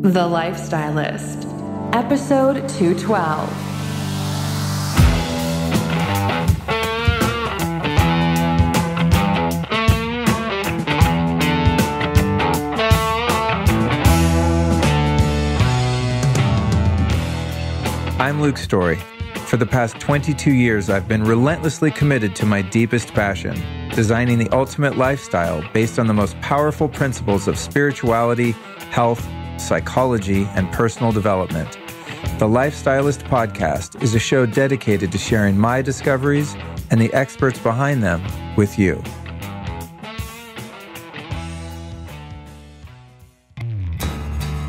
The Lifestylist, Episode 212. I'm Luke Story. For the past 22 years, I've been relentlessly committed to my deepest passion, designing the ultimate lifestyle based on the most powerful principles of spirituality, health, psychology, and personal development. The Lifestylist Podcast is a show dedicated to sharing my discoveries and the experts behind them with you.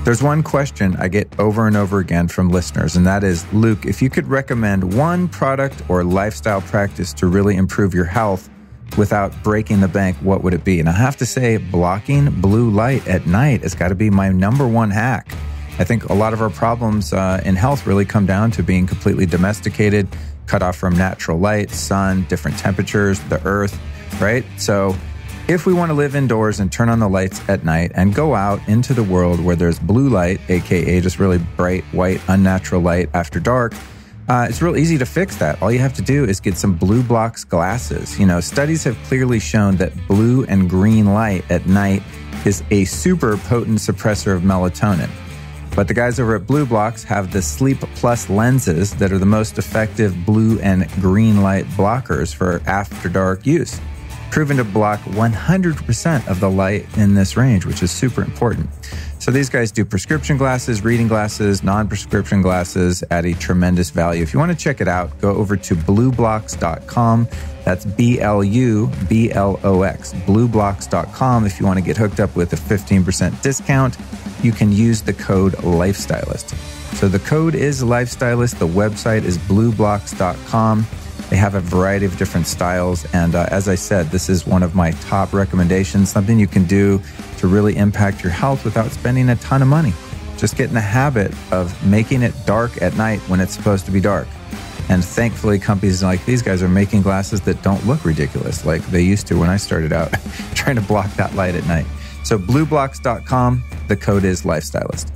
There's one question I get over and over again from listeners, and that is, Luke, if you could recommend one product or lifestyle practice to really improve your health without breaking the bank, what would it be? And I have to say, blocking blue light at night has got to be my number one hack. I think a lot of our problems in health really come down to being completely domesticated, cut off from natural light, sun, different temperatures, the earth, right? So if we want to live indoors and turn on the lights at night and go out into the world where there's blue light, aka just really bright, white, unnatural light after dark, it's real easy to fix that. All you have to do is get some Blue Blocks glasses. You know, studies have clearly shown that blue and green light at night is a super potent suppressor of melatonin. But the guys over at Blue Blocks have the Sleep Plus lenses that are the most effective blue and green light blockers for after dark use, proven to block 100% of the light in this range, which is super important. So these guys do prescription glasses, reading glasses, non-prescription glasses at a tremendous value. If you want to check it out, go over to blueblocks.com. That's BLUBLOX, blueblocks.com. If you want to get hooked up with a 15% discount, you can use the code Lifestylist. So the code is Lifestylist. The website is blueblocks.com. They have a variety of different styles. And as I said, this is one of my top recommendations, something you can do to really impact your health without spending a ton of money. Just get in the habit of making it dark at night when it's supposed to be dark. And thankfully, companies like these guys are making glasses that don't look ridiculous like they used to when I started out trying to block that light at night. So blueblocks.com, the code is Lifestylist.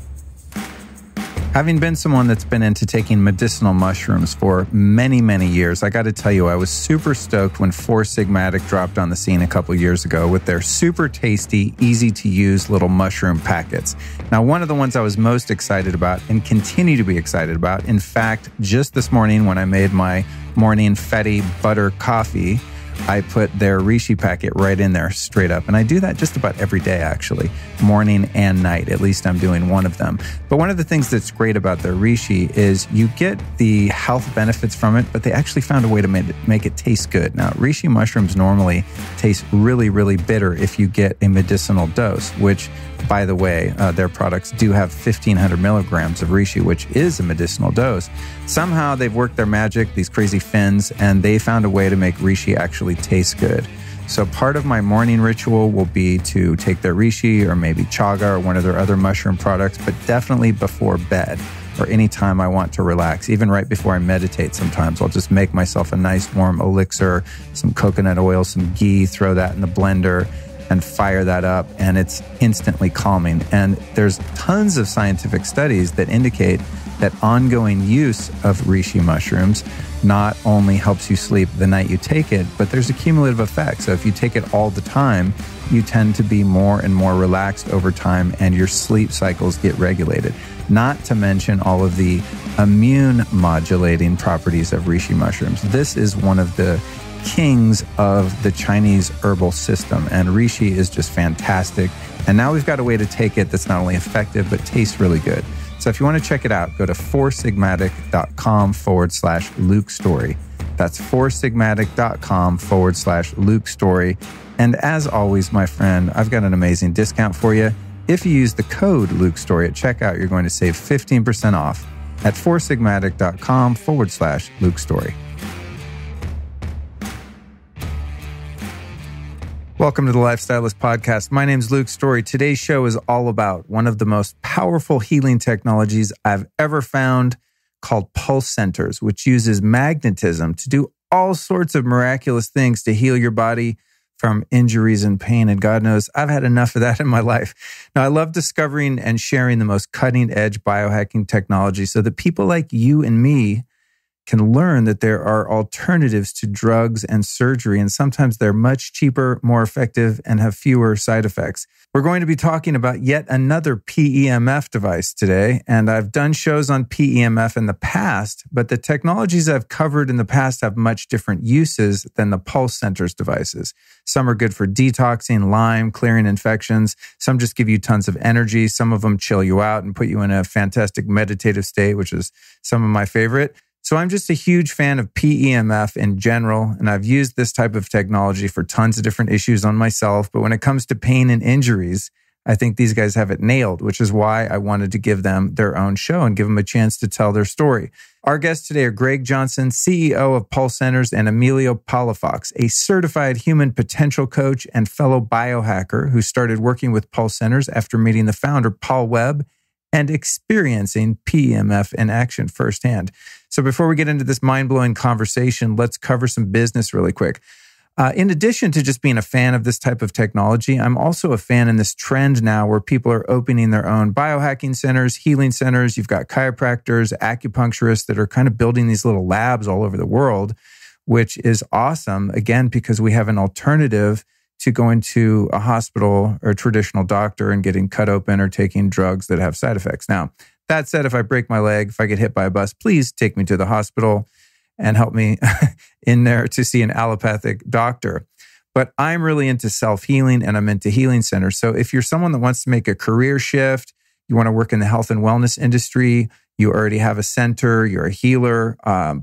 Having been someone that's been into taking medicinal mushrooms for many, many years, I got to tell you, I was super stoked when Four Sigmatic dropped on the scene a couple years ago with their super tasty, easy to use little mushroom packets. Now, one of the ones I was most excited about and continue to be excited about, in fact, just this morning when I made my morning Fetty butter coffee, I put their Reishi packet right in there straight up. And I do that just about every day, actually, morning and night. At least I'm doing one of them. But one of the things that's great about their Reishi is you get the health benefits from it, but they actually found a way to make it taste good. Now, Reishi mushrooms normally taste really, really bitter if you get a medicinal dose, which, by the way, their products do have 1,500 milligrams of Reishi, which is a medicinal dose. Somehow they've worked their magic, these crazy Finns, and they found a way to make Reishi actually taste good. So part of my morning ritual will be to take their Reishi or maybe chaga or one of their other mushroom products, but definitely before bed or anytime I want to relax. Even right before I meditate sometimes, I'll just make myself a nice warm elixir, some coconut oil, some ghee, throw that in the blender and fire that up, and it's instantly calming. And there's tons of scientific studies that indicate that ongoing use of reishi mushrooms not only helps you sleep the night you take it, but there's a cumulative effect. So if you take it all the time, you tend to be more and more relaxed over time, and your sleep cycles get regulated. Not to mention all of the immune modulating properties of reishi mushrooms. This is one of the kings of the Chinese herbal system, and reishi is just fantastic. And now we've got a way to take it that's not only effective, but tastes really good. So if you want to check it out, go to foursigmatic.com/Luke Story. That's foursigmatic.com/Luke Story. And as always, my friend, I've got an amazing discount for you. If you use the code Luke Story at checkout, you're going to save 15% off at foursigmatic.com/Luke Story. Welcome to the Lifestylist Podcast. My name's Luke Story. Today's show is all about one of the most powerful healing technologies I've ever found, called pulse centers, which uses magnetism to do all sorts of miraculous things to heal your body from injuries and pain. And God knows I've had enough of that in my life. Now, I love discovering and sharing the most cutting edge biohacking technology so that people like you and me can learn that there are alternatives to drugs and surgery. And sometimes they're much cheaper, more effective, and have fewer side effects. We're going to be talking about yet another PEMF device today. And I've done shows on PEMF in the past, but the technologies I've covered in the past have much different uses than the pulse sensors devices. Some are good for detoxing, Lyme, clearing infections. Some just give you tons of energy. Some of them chill you out and put you in a fantastic meditative state, which is some of my favorite. So I'm just a huge fan of PEMF in general, and I've used this type of technology for tons of different issues on myself. But when it comes to pain and injuries, I think these guys have it nailed, which is why I wanted to give them their own show and give them a chance to tell their story. Our guests today are Greg Johnson, CEO of Pulse Centers, and Emilio Palafox, a certified human potential coach and fellow biohacker who started working with Pulse Centers after meeting the founder, Paul Webb, and experiencing PEMF in action firsthand. So before we get into this mind-blowing conversation, let's cover some business really quick. In addition to just being a fan of this type of technology, I'm also a fan in this trend now where people are opening their own biohacking centers, healing centers. You've got chiropractors, acupuncturists that are kind of building these little labs all over the world, which is awesome, again, because we have an alternative to going to a hospital or a traditional doctor and getting cut open or taking drugs that have side effects. Now, that said, if I break my leg, if I get hit by a bus, please take me to the hospital and help me in there to see an allopathic doctor. But I'm really into self-healing and I'm into healing centers. So if you're someone that wants to make a career shift, you want to work in the health and wellness industry, you already have a center, you're a healer,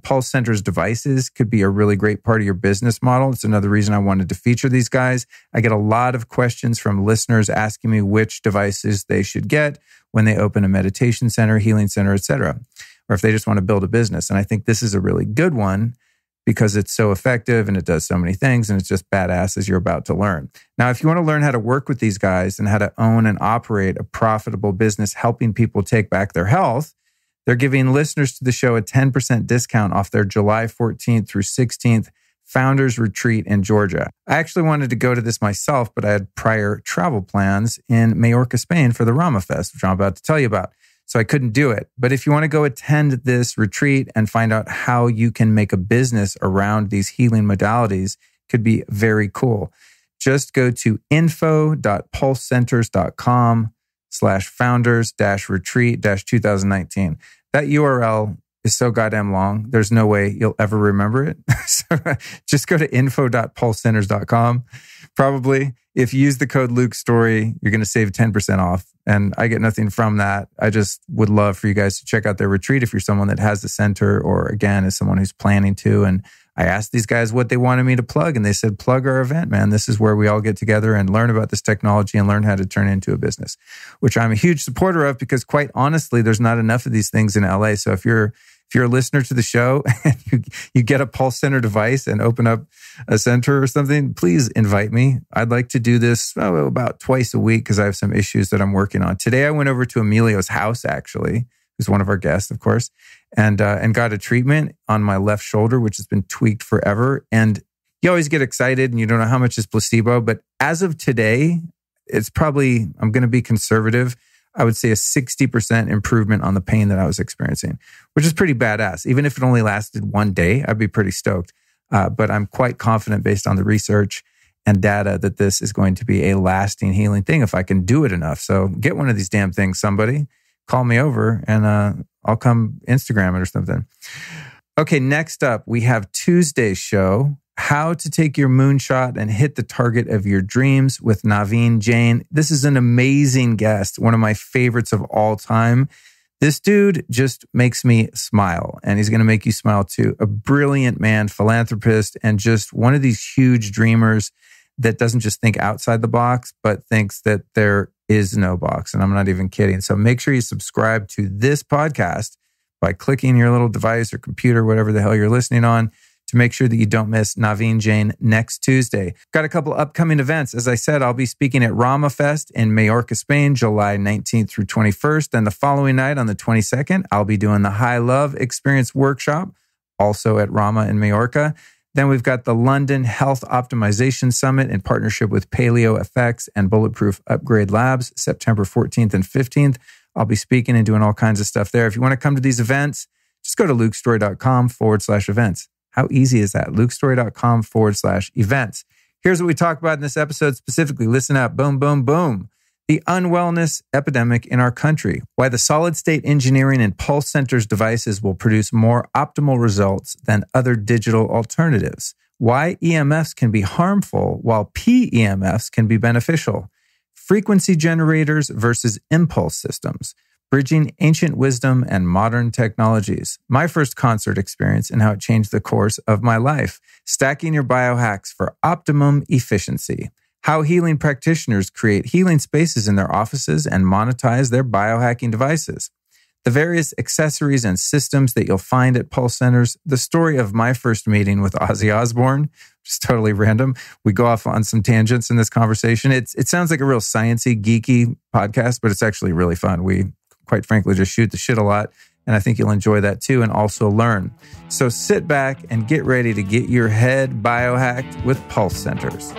Pulse Centers devices could be a really great part of your business model. It's another reason I wanted to feature these guys. I get a lot of questions from listeners asking me which devices they should get when they open a meditation center, healing center, etc., or if they just want to build a business. And I think this is a really good one because it's so effective and it does so many things and it's just badass as you're about to learn. Now, if you want to learn how to work with these guys and how to own and operate a profitable business helping people take back their health, they're giving listeners to the show a 10% discount off their July 14th through 16th Founders Retreat in Georgia. I actually wanted to go to this myself, but I had prior travel plans in Majorca, Spain for the Rama Fest, which I'm about to tell you about. So I couldn't do it. But if you want to go attend this retreat and find out how you can make a business around these healing modalities, could be very cool. Just go to info.pulsecenters.com/founders-retreat-2019. That URL is so goddamn long. There's no way you'll ever remember it. So just go to info.pulsecenters.com. Probably if you use the code LukeStory, you're going to save 10% off. And I get nothing from that. I just would love for you guys to check out their retreat if you're someone that has a center or again, is someone who's planning to. And I asked these guys what they wanted me to plug and they said, plug our event, man. This is where we all get together and learn about this technology and learn how to turn it into a business, which I'm a huge supporter of because quite honestly, there's not enough of these things in LA. So if you're a listener to the show and you get a Pulse Center device and open up a center or something, please invite me. I'd like to do this about twice a week because I have some issues that I'm working on. Today, I went over to Emilio's house, actually, who's one of our guests, of course, and got a treatment on my left shoulder, which has been tweaked forever. And you always get excited and you don't know how much is placebo. But as of today, it's probably, I'm going to be conservative, I would say a 60% improvement on the pain that I was experiencing, which is pretty badass. Even if it only lasted one day, I'd be pretty stoked. But I'm quite confident based on the research and data that this is going to be a lasting healing thing if I can do it enough. So get one of these damn things, somebody. Call me over and I'll come Instagram it or something. Okay, next up, we have Tuesday's show, How to Take Your Moonshot and Hit the Target of Your Dreams with Naveen Jain. This is an amazing guest, one of my favorites of all time. This dude just makes me smile, and he's going to make you smile too. A brilliant man, philanthropist, and just one of these huge dreamers that doesn't just think outside the box, but thinks that there is no box. And I'm not even kidding. So make sure you subscribe to this podcast by clicking your little device or computer, whatever the hell you're listening on, to make sure that you don't miss Naveen Jain next Tuesday. Got a couple upcoming events. As I said, I'll be speaking at Rama Fest in Majorca, Spain, July 19th through 21st. And the following night on the 22nd, I'll be doing the High Love Experience Workshop, also at Rama in Majorca. Then we've got the London Health Optimization Summit in partnership with Paleo FX and Bulletproof Upgrade Labs, September 14th and 15th. I'll be speaking and doing all kinds of stuff there. If you want to come to these events, just go to lukestory.com/events. How easy is that? lukestory.com/events. Here's what we talk about in this episode specifically. Listen up. Boom, boom, boom. The unwellness epidemic in our country. Why the solid-state engineering and pulse sensors devices will produce more optimal results than other digital alternatives. Why EMFs can be harmful while PEMFs can be beneficial. Frequency generators versus impulse systems. Bridging ancient wisdom and modern technologies. My first concert experience and how it changed the course of my life. Stacking your biohacks for optimum efficiency. How healing practitioners create healing spaces in their offices and monetize their biohacking devices. The various accessories and systems that you'll find at Pulse Centers. The story of my first meeting with Ozzy Osbourne, just totally random. We go off on some tangents in this conversation. It sounds like a real sciencey, geeky podcast, but it's actually really fun. We, quite frankly, just shoot the shit a lot. And I think you'll enjoy that too and also learn. So sit back and get ready to get your head biohacked with Pulse Centers.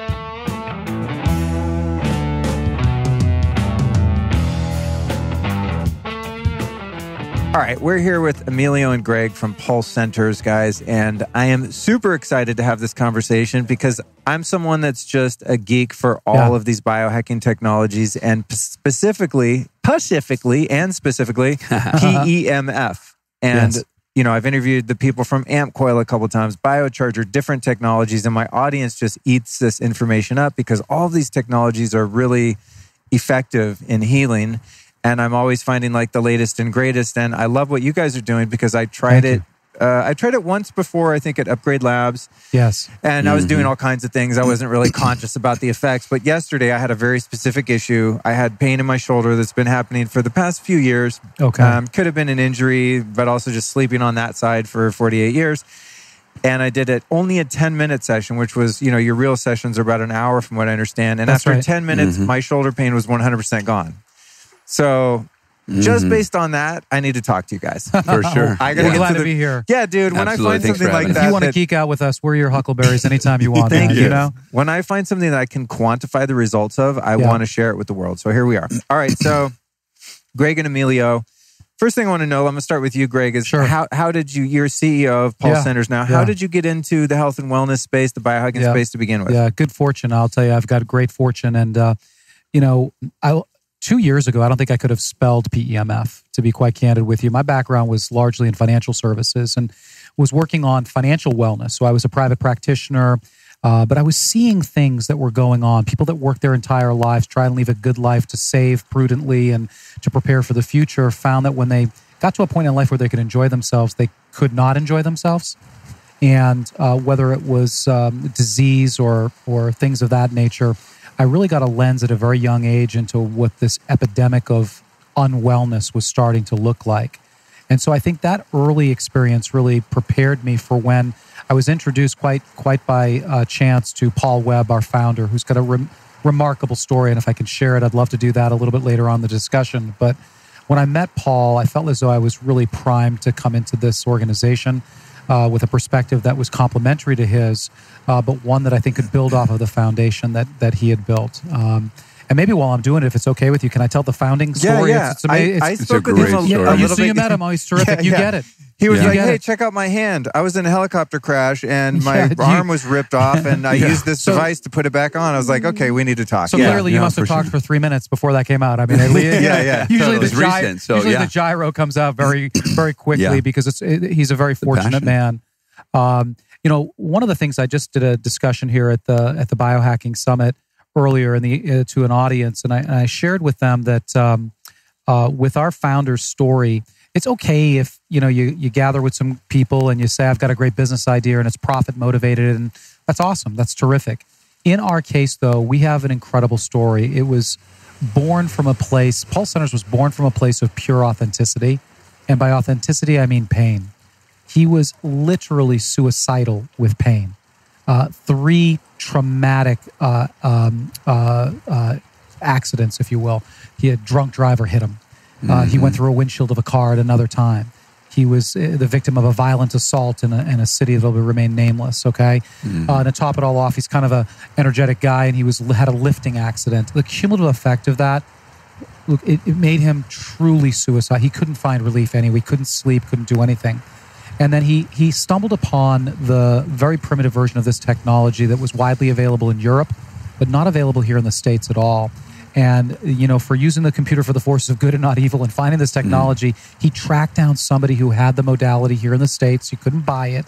All right, we're here with Emilio and Greg from Pulse Centers, guys, and I am super excited to have this conversation because I'm someone that's just a geek for all of these biohacking technologies and specifically PEMF. And, you know, I've interviewed the people from Amp Coil a couple of times, Biocharger, different technologies, and my audience just eats this information up because all of these technologies are really effective in healing. And I'm always finding like the latest and greatest. And I love what you guys are doing because I tried it. I tried it once before, I think at Upgrade Labs. Yes. And I was doing all kinds of things. I wasn't really conscious about the effects. But yesterday I had a very specific issue. I had pain in my shoulder that's been happening for the past few years. Okay. Could have been an injury, but also just sleeping on that side for 48 years. And I did it only a 10-minute session, which was, you know, your real sessions are about an hour from what I understand. And after 10 minutes, my shoulder pain was 100% gone. So just based on that, I need to talk to you guys. For sure. We're glad to be here. Yeah, dude. When Absolutely. I find Thanks something like that. If you want to geek out with us, we're your huckleberries anytime you want. Thank you. You know? When I find something that I can quantify the results of, I want to share it with the world. So here we are. All right. So Greg and Emilio, first thing I want to know, I'm going to start with you, Greg, is how did you're CEO of Pulse Centers now. How did you get into the health and wellness space, the biohacking space to begin with? Yeah, good fortune. I'll tell you, I've got great fortune. And, you know, 2 years ago, I don't think I could have spelled PEMF, to be quite candid with you. My background was largely in financial services and was working on financial wellness. So I was a private practitioner, but I was seeing things that were going on. People that work their entire lives, try and live a good life to save prudently and to prepare for the future, found that when they got to a point in life where they could enjoy themselves, they could not enjoy themselves. And whether it was disease or things of that nature, I really got a lens at a very young age into what this epidemic of unwellness was starting to look like. And so I think that early experience really prepared me for when I was introduced quite by chance to Paul Webb, our founder, who's got a remarkable story. And if I can share it, I'd love to do that a little bit later on in the discussion. But when I met Paul, I felt as though I was really primed to come into this organization with a perspective that was complementary to his, but one that I think could build off of the foundation that he had built. And maybe while I'm doing it, if it's okay with you, can I tell the founding story? Yeah. I spoke with him a little bit. So you met him. Oh, he's terrific. You get it. He was like, hey, check out my hand. I was in a helicopter crash and my arm was ripped off and I used this device to put it back on. I was like, okay, we need to talk. So clearly you must have talked for 3 minutes before that came out. I mean, usually the gyro comes out very, very quickly because he's a very fortunate man. You know, one of the things I just did a discussion here at the Biohacking Summit earlier to an audience, and I shared with them that with our founder's story, it's okay if you gather with some people and you say, I've got a great business idea and it's profit motivated, and that's awesome. That's terrific. In our case, though, we have an incredible story. It was born from a place, Pulse Centers was born from a place of pure authenticity. And by authenticity, I mean pain. He was literally suicidal with pain. 3 traumatic accidents, if you will. He had a drunk driver hit him. He went through a windshield of a car at another time. He was the victim of a violent assault in a city that will remain nameless, okay? And to top it all off, he's kind of a energetic guy, and he had a lifting accident. The cumulative effect of that, look, it made him truly suicide. He couldn't find relief anyway. He couldn't sleep, couldn't do anything. And then he stumbled upon the very primitive version of this technology that was widely available in Europe, but not available here in the States at all. And, for using the computer for the forces of good and not evil and finding this technology, he tracked down somebody who had the modality here in the States. He couldn't buy it.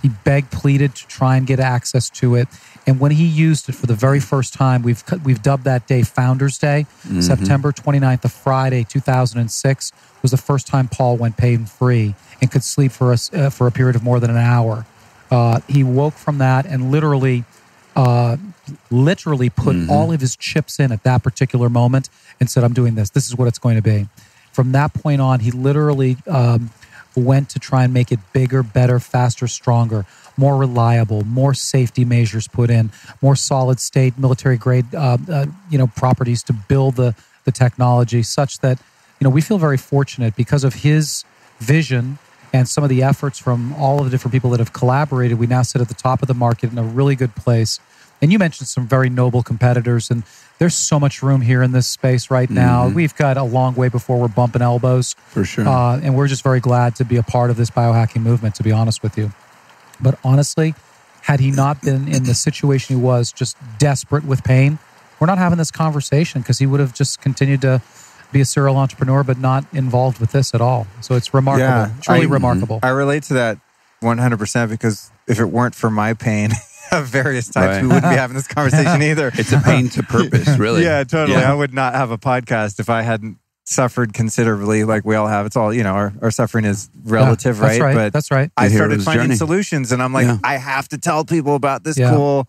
He begged, pleaded to try and get access to it. And when he used it for the very first time, we've dubbed that day Founders Day. September 29th, a Friday, 2006, was the first time Paul went pain-free and could sleep for a period of more than an hour. He woke from that and literally put all of his chips in at that particular moment and said, I'm doing this. This is what it's going to be. From that point on, he literally went to try and make it bigger, better, faster, stronger, more reliable, more safety measures put in, more solid state, military grade, properties to build the technology such that, we feel very fortunate because of his vision and some of the efforts from all of the different people that have collaborated. We now sit at the top of the market in a really good place. And you mentioned some very noble competitors, and there's so much room here in this space right now. We've got a long way before we're bumping elbows. For sure. And we're just very glad to be a part of this biohacking movement, to be honest with you. But honestly, had he not been in the situation he was, just desperate with pain, we're not having this conversation because he would have just continued to be a serial entrepreneur, but not involved with this at all. So it's remarkable, truly remarkable. I relate to that 100% because if it weren't for my pain of various types, we wouldn't be having this conversation either. It's a pain to purpose, really. Yeah, totally. Yeah. I would not have a podcast if I hadn't suffered considerably like we all have. It's all, our suffering is relative, that's right? But that's right. I started finding solutions and I'm like, I have to tell people about this cool,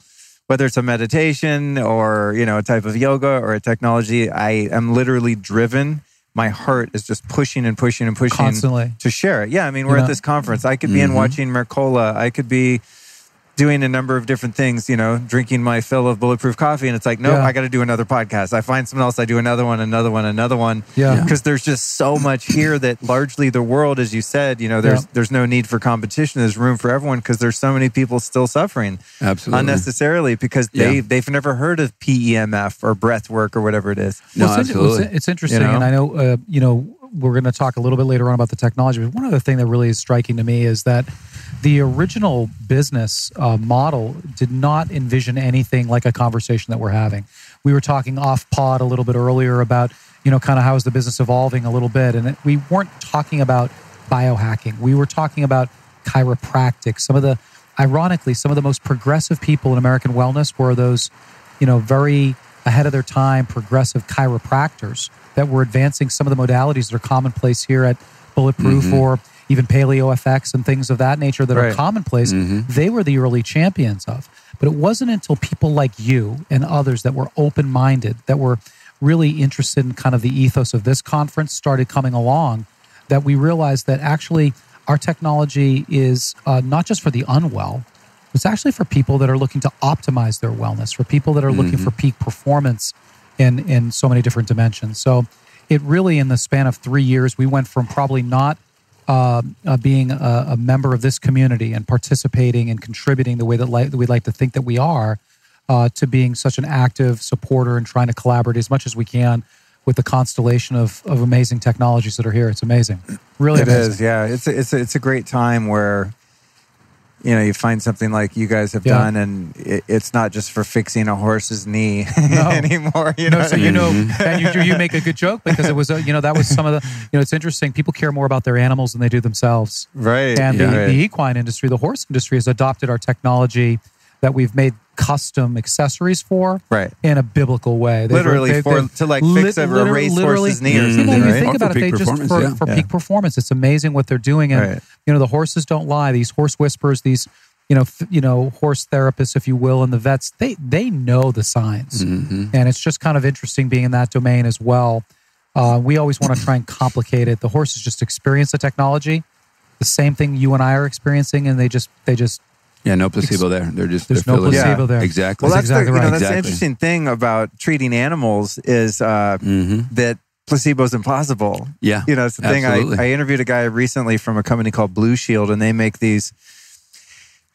whether it's a meditation or, a type of yoga or a technology, I am literally driven. My heart is just pushing and pushing and pushing constantly to share it. Yeah, I mean, we're at this conference. I could be in watching Mercola. I could be doing a number of different things, drinking my fill of bulletproof coffee. And it's like, no, I got to do another podcast. I find something else. I do another one. Yeah. Because there's just so much here that largely the world, as you said, there's no need for competition. There's room for everyone because there's so many people still suffering. Absolutely. Unnecessarily because they've never heard of PEMF or breath work or whatever it is. No, absolutely. It's interesting. And I know, we're going to talk a little bit later on about the technology, but one other thing that really is striking to me is that the original business model did not envision anything like a conversation that we're having. We were talking off pod a little bit earlier about, kind of how is the business evolving a little bit. And we weren't talking about biohacking. We were talking about chiropractic. Ironically, some of the most progressive people in American wellness were those, very ahead of their time, progressive chiropractors that were advancing some of the modalities that are commonplace here at Bulletproof or even Paleo FX and things of that nature that are commonplace. They were the early champions of. But it wasn't until people like you and others that were open-minded, that were really interested in kind of the ethos of this conference started coming along, that we realized that actually our technology is not just for the unwell, it's actually for people that are looking to optimize their wellness, for people that are looking for peak performance in so many different dimensions. So it really, in the span of 3 years, we went from probably not being a member of this community and participating and contributing the way that we'd like to think that we are, to being such an active supporter and trying to collaborate as much as we can with the constellation of amazing technologies that are here. It's amazing. Really amazing. It is, yeah. It's a great time where, you find something like you guys have done, and it's not just for fixing a horse's knee anymore. So and you make a good joke because it was, that was some of the, it's interesting. People care more about their animals than they do themselves. Right. And the equine industry, the horse industry, has adopted our technology that we've made custom accessories for in a biblical way. To fix a racehorse's knee or something, When you think about it, for peak performance, it's amazing what they're doing. And, the horses don't lie. These horse whisperers, these, horse therapists, if you will, and the vets, they know the signs. And it's just kind of interesting being in that domain as well. We always want to try and complicate it. The horses just experience the technology, the same thing you and I are experiencing, and they just no placebo there. There's no placebo there. Exactly. Well, that's exactly right. That's the interesting thing about treating animals is that placebo's impossible. Yeah, it's the thing. I interviewed a guy recently from a company called Blue Shield, and they make these,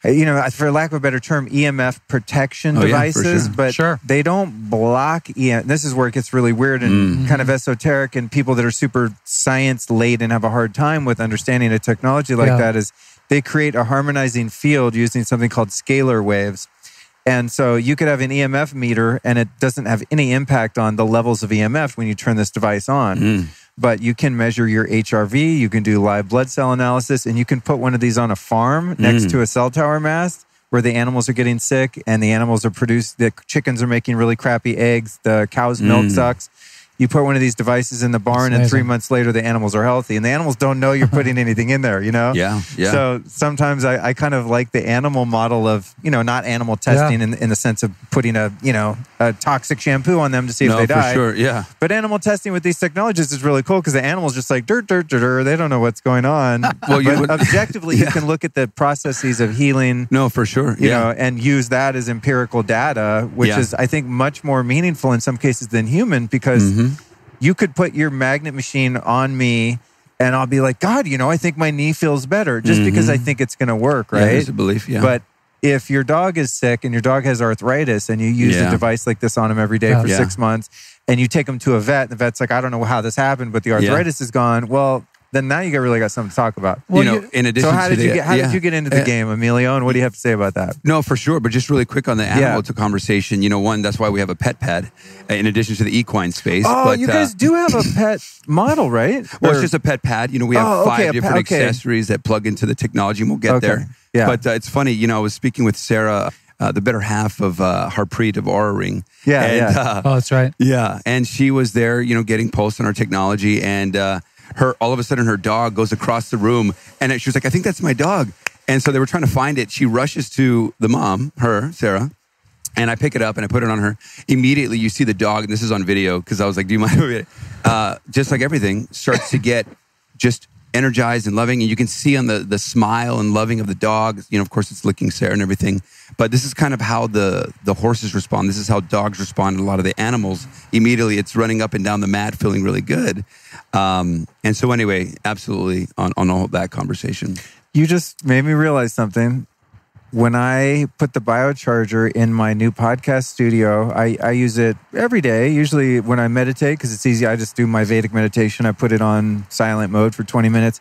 for lack of a better term, EMF protection devices, but they don't block EMF. This is where it gets really weird and kind of esoteric, and people that are super science late and have a hard time with understanding a technology like that is they create a harmonizing field using something called scalar waves. And so you could have an EMF meter and it doesn't have any impact on the levels of EMF when you turn this device on. But you can measure your HRV, you can do live blood cell analysis, and you can put one of these on a farm next to a cell tower mast where the animals are getting sick and the animals are the chickens are making really crappy eggs, the cow's milk sucks. You put one of these devices in the barn and 3 months later the animals are healthy, and the animals don't know you're putting anything in there, Yeah. So sometimes I kind of like the animal model of, not animal testing in the sense of putting a toxic shampoo on them to see if they die. For sure, yeah. But animal testing with these technologies is really cool because the animal's just like dirt, they don't know what's going on. But objectively, you can look at the processes of healing. No, for sure. You know, and use that as empirical data, which is, I think, much more meaningful in some cases than human because you could put your magnet machine on me and I'll be like, God, I think my knee feels better just because I think it's going to work, right? Yeah, there's a belief, But if your dog is sick and your dog has arthritis and you use a device like this on him every day for 6 months and you take him to a vet and the vet's like, I don't know how this happened, but the arthritis is gone. Well, then now you really got something to talk about. Well, in addition how did you get into the game, Emilio? And what do you have to say about that? No, for sure. But just really quick on the animal conversation. One, that's why we have a pet pad in addition to the equine space. Oh, but, you guys do have a pet model, right? Well, it's just a pet pad. We have 5 different accessories that plug into the technology, and we'll get there. Yeah. But it's funny, I was speaking with Sarah, the better half of Harpreet of Aura Ring. Oh, that's right. Yeah. And she was there, getting pulse on our technology, and all of a sudden her dog goes across the room and she was like, I think that's my dog. And so they were trying to find it. She rushes to the mom, Sarah, and I pick it up and I put it on her. Immediately you see the dog, and this is on video because I was like, do you mind? Just like everything starts to get just energized and loving. And you can see on the smile and loving of the dog, of course it's licking Sarah and everything. But this is kind of how the horses respond. This is how dogs respond to a lot of the animals. Immediately it's running up and down the mat, feeling really good. And so anyway, absolutely on all that conversation. You just made me realize something. When I put the biocharger in my new podcast studio, I use it every day. Usually when I meditate, because it's easy, I just do my Vedic meditation. I put it on silent mode for 20 minutes.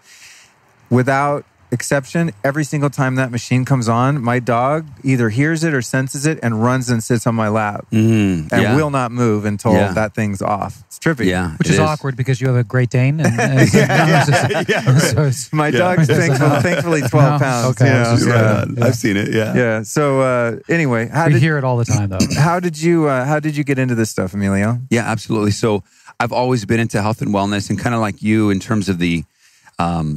Without exception, every single time that machine comes on, my dog either hears it or senses it and runs and sits on my lap and will not move until that thing's off. It's trippy. Yeah, which is awkward because you have a Great Dane. And my dog's thankfully 12 pounds. Okay. I've seen it. Yeah. So anyway, you hear it all the time, though. How did you get into this stuff, Emilio? Yeah, absolutely. So I've always been into health and wellness, and kind of like you in terms of the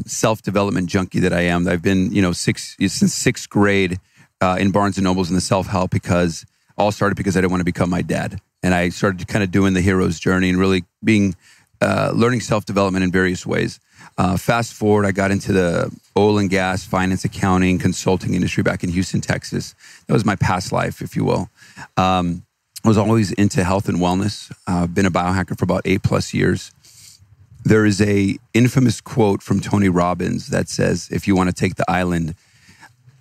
self-development junkie that I am. I've been, since sixth grade in Barnes & Nobles in the self-help because all started because I didn't want to become my dad. And I started kind of doing the hero's journey and really learning self-development in various ways. Fast forward, I got into the oil and gas, finance, accounting, consulting industry back in Houston, Texas. That was my past life, if you will. I was always into health and wellness. I've been a biohacker for about 8+ years. There is a infamous quote from Tony Robbins that says, if you want to take the island,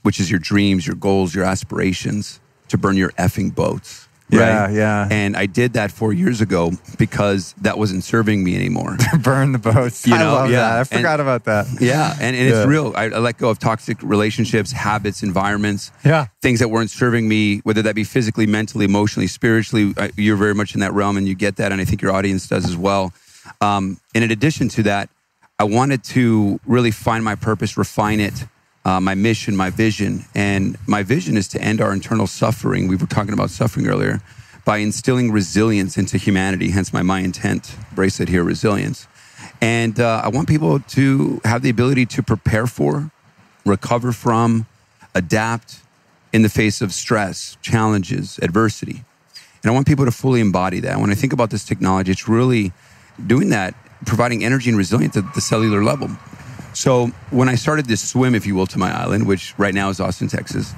which is your dreams, your goals, your aspirations, to burn your effing boats. Right? Yeah. And I did that 4 years ago because that wasn't serving me anymore. Burn the boats. I love that. I forgot about that. Yeah. And it's real. I let go of toxic relationships, habits, environments, things that weren't serving me, whether that be physically, mentally, emotionally, spiritually. You're very much in that realm and you get that. And I think your audience does as well. And in addition to that, I wanted to really find my purpose, refine it, my mission, my vision. And my vision is to end our internal suffering. We were talking about suffering earlier by instilling resilience into humanity. Hence my intent bracelet here, resilience. And I want people to have the ability to prepare for, recover from, adapt in the face of stress, challenges, adversity. And I want people to fully embody that. When I think about this technology, it's really doing that, providing energy and resilience at the cellular level. So when I started this swim, if you will, to my island, which right now is Austin, Texas,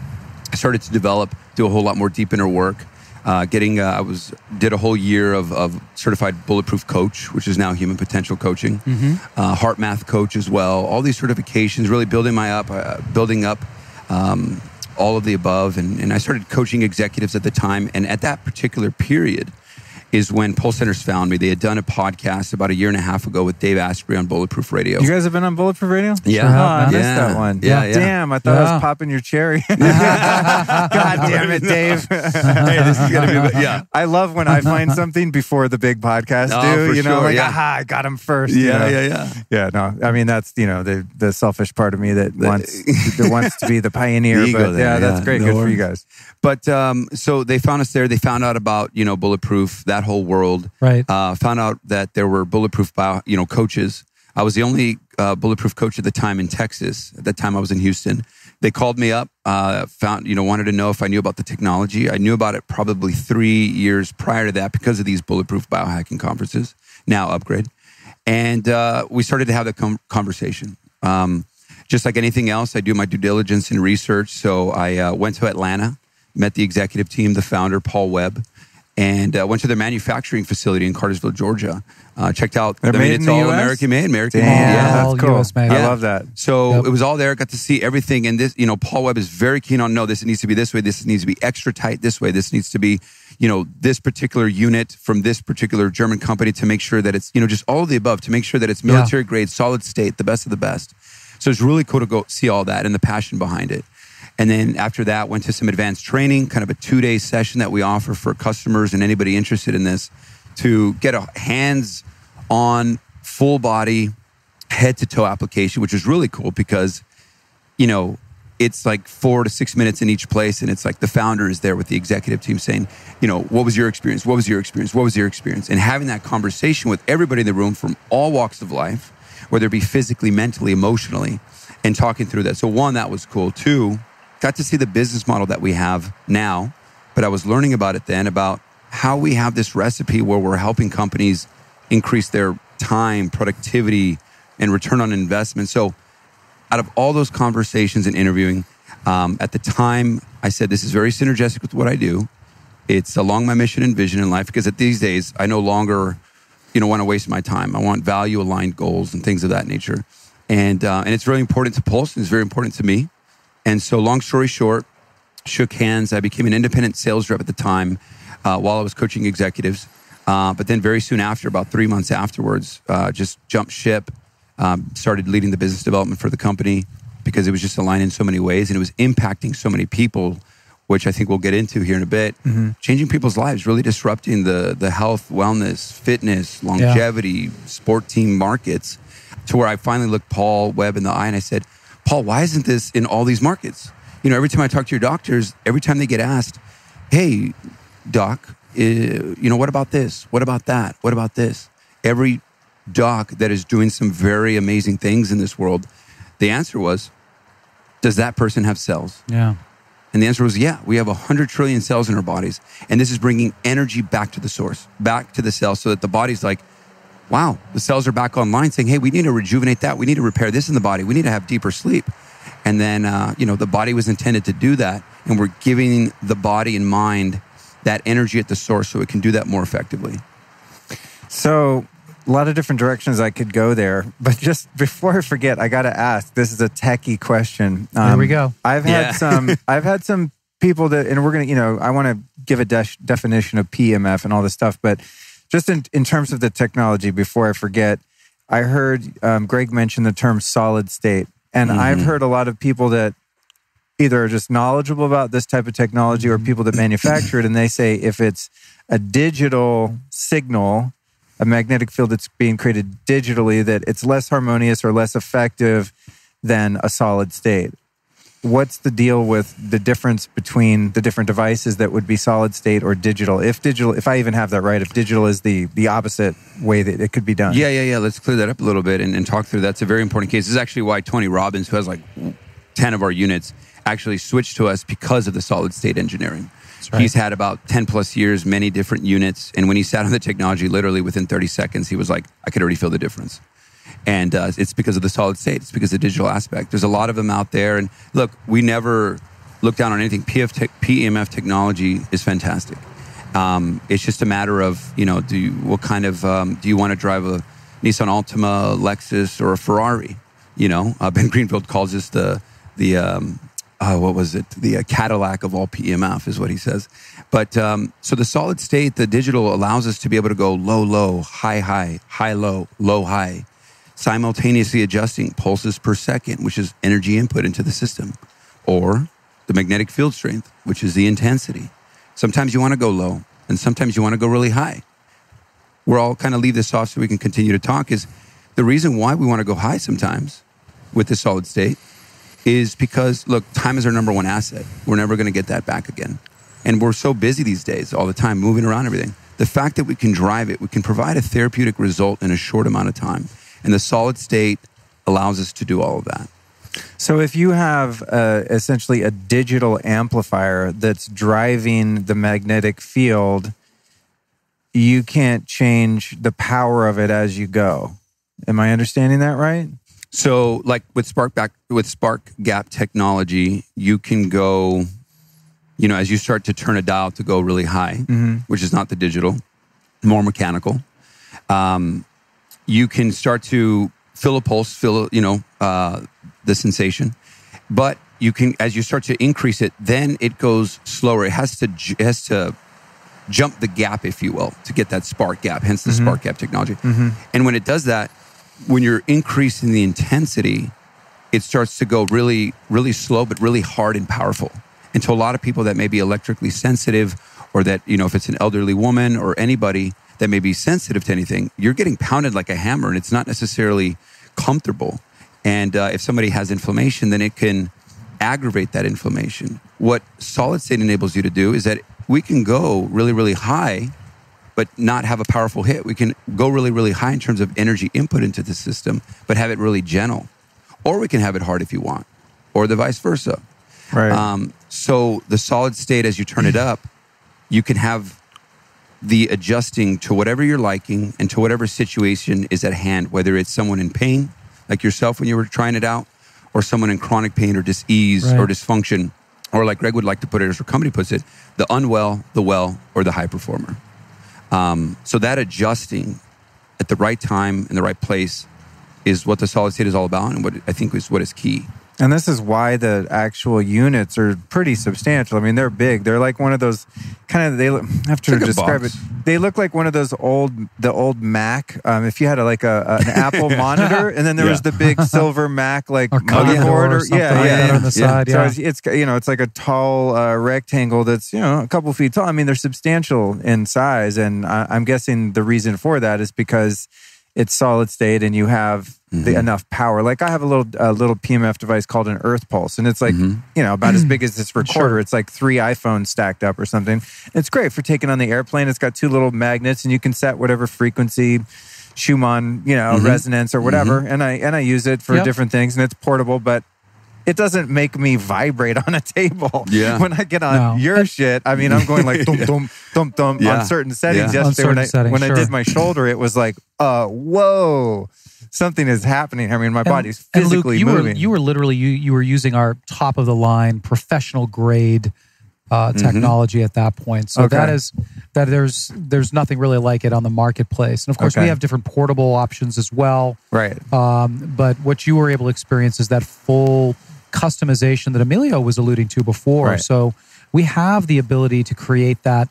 I started to do a whole lot more deep inner work. Did a whole year of certified bulletproof coach, which is now human potential coaching, heart math coach as well. All these certifications, really building up all of the above. And I started coaching executives at the time. And at that particular period is when Pulse Centers found me. They had done a podcast about a year and a half ago with Dave Asprey on Bulletproof Radio. You guys have been on Bulletproof Radio? Yeah. I missed that one. Yeah. Damn, I thought I was popping your cherry. God damn it, Dave. Hey, this is going to be, I love when I find something before the big podcast do. You know, aha, I got him first. Yeah. Yeah, no, I mean, that's, the selfish part of me that wants to be the pioneer. But that's great. Good for you guys. But so they found us there. They found out about, Bulletproof, that whole world. Right. Found out that there were Bulletproof coaches. I was the only Bulletproof coach at the time in Texas. At that time, I was in Houston. They called me up, wanted to know if I knew about the technology. I knew about it probably 3 years prior to that because of these Bulletproof biohacking conferences, now Upgrade. And we started to have the conversation. Just like anything else, I do my due diligence and research. So I went to Atlanta, met the executive team, the founder, Paul Webb, and went to their manufacturing facility in Cartersville, Georgia. Checked out. It's all American made. American made. Yeah, that's cool. US made. I love that. So it was all there. Got to see everything. And this, Paul Webb is very keen on, no, this needs to be this way. This needs to be extra tight this way. This needs to be, this particular unit from this particular German company to make sure that it's, just all of the above to make sure that it's military grade, solid state, the best of the best. So it's really cool to go see all that and the passion behind it. And then after that, went to some advanced training, kind of a 2-day session that we offer for customers and anybody interested in this to get a hands-on, full body, head-to-toe application, which is really cool because, it's like 4 to 6 minutes in each place. And it's like the founder is there with the executive team saying, what was your experience? What was your experience? What was your experience? And having that conversation with everybody in the room from all walks of life, whether it be physically, mentally, emotionally, and talking through that. So one, that was cool. Two, got to see the business model that we have now, but I was learning about it then, about how we have this recipe where we're helping companies increase their time, productivity, and return on investment. So out of all those conversations and interviewing, at the time, I said, this is very synergistic with what I do. It's along my mission and vision in life, because at these days, I no longer, want to waste my time. I want value-aligned goals and things of that nature. And it's really important to Pulse, and it's very important to me. And so long story short, shook hands. I became an independent sales rep at the time while I was coaching executives. But then very soon after, about 3 months afterwards, just jumped ship, started leading the business development for the company because it was just aligned in so many ways and it was impacting so many people, which I think we'll get into here in a bit. Changing people's lives, really disrupting the health, wellness, fitness, longevity, sport team markets, to where I finally looked Paul Webb in the eye and I said, Paul, why isn't this in all these markets? Every time I talk to your doctors, every time they get asked, hey, doc, what about this? What about that? What about this? Every doc that is doing some very amazing things in this world, the answer was, does that person have cells? Yeah. And the answer was, yeah, we have 100 trillion cells in our bodies. And this is bringing energy back to the source, back to the cell, so that the body's like, wow, the cells are back online saying, hey, we need to rejuvenate that. We need to repair this in the body. We need to have deeper sleep. And then, the body was intended to do that. And we're giving the body and mind that energy at the source so it can do that more effectively. So a lot of different directions I could go there. But just before I forget, I got to ask, this is a techie question. Here we go. I've had some people that, and we're going to, I want to give a definition of PEMF and all this stuff, but just in terms of the technology, before I forget, I heard Greg mention the term solid state. And I've heard a lot of people that either are just knowledgeable about this type of technology or people that manufacture it. And they say if it's a digital signal, a magnetic field that's being created digitally, that it's less harmonious or less effective than a solid state. What's the deal with the difference between the different devices that would be solid state or digital? If I even have that right, if digital is the opposite way that it could be done. Yeah. Let's clear that up a little bit and talk through. That's a very important case. This is actually why Tony Robbins, who has like 10 of our units, actually switched to us because of the solid state engineering. Right. He's had about 10 plus years, many different units. And when he sat on the technology, literally within 30 seconds, he was like, I could already feel the difference. And it's because of the solid state. It's because of the digital aspect. There's a lot of them out there. And look, we never look down on anything. PEMF technology is fantastic. It's just a matter of, do you want to drive a Nissan Altima, a Lexus, or a Ferrari? Ben Greenfield calls this the Cadillac of all PEMF is what he says. But so the solid state, the digital, allows us to be able to go low, low, high, high, high, low, low, high, simultaneously adjusting pulses per second, which is energy input into the system, or the magnetic field strength, which is the intensity. Sometimes you want to go low, and sometimes you want to go really high. I'll kind of leave this off so we can continue to talk, is the reason why we want to go high sometimes with the solid state is because, look, time is our number one asset. We're never going to get that back again. And we're so busy these days all the time, moving around everything. The fact that we can drive it, we can provide a therapeutic result in a short amount of time. And the solid state allows us to do all of that. So if you have essentially a digital amplifier that's driving the magnetic field, you can't change the power of it as you go. Am I understanding that right? So like with spark gap technology, you can go, as you start to turn a dial to go really high, which is not the digital, more mechanical, you can start to feel a pulse, the sensation. But you can, as you start to increase it, then it goes slower. It has to jump the gap, if you will, to get that spark gap, hence the spark gap technology. And when it does that, when you're increasing the intensity, it starts to go really, really slow, but really hard and powerful. And to a lot of people that may be electrically sensitive, or that, if it's an elderly woman or anybody that may be sensitive to anything, you're getting pounded like a hammer, and it's not necessarily comfortable. And if somebody has inflammation, then it can aggravate that inflammation. What solid state enables you to do is that we can go really, really high, but not have a powerful hit. We can go really, really high in terms of energy input into the system, but have it really gentle. Or we can have it hard if you want, or the vice versa. Right. So the solid state, as you turn it up, you can have the adjusting to whatever you're liking and to whatever situation is at hand, whether it's someone in pain, like yourself when you were trying it out, or someone in chronic pain or dis-ease or dysfunction, or like Greg would like to put it, as our company puts it, the unwell, the well, or the high performer. So that adjusting at the right time in the right place is what the solid state is all about, and what I think is what is key. And this is why the actual units are pretty substantial. I mean, they're big. They're like one of those I have to describe it. They look like one of those the old Mac. If you had an Apple monitor, and then there was the big silver Mac motherboard, or something like that on the side. So it's like a tall rectangle that's a couple feet tall. I mean, they're substantial in size, and I'm guessing the reason for that is because it's solid state, and you have enough power. Like I have a little PEMF device called an Earth Pulse, and it's like about as big as this recorder. It's like 3 iPhones stacked up or something. It's great for taking on the airplane. It's got 2 little magnets, and you can set whatever frequency, Schumann, resonance or whatever. And I use it for different things, and it's portable, but it doesn't make me vibrate on a table. Yeah. When I get on your shit, I mean, I'm going like dum dum dum dum on certain settings. Yesterday when I did my shoulder, it was like, whoa, something is happening. I mean, my body's physically moving. You were literally you were using our top of the line professional grade technology at that point. So there's nothing really like it on the marketplace. And of course, we have different portable options as well. Right. But what you were able to experience is that full customization that Emilio was alluding to before. Right. So we have the ability to create that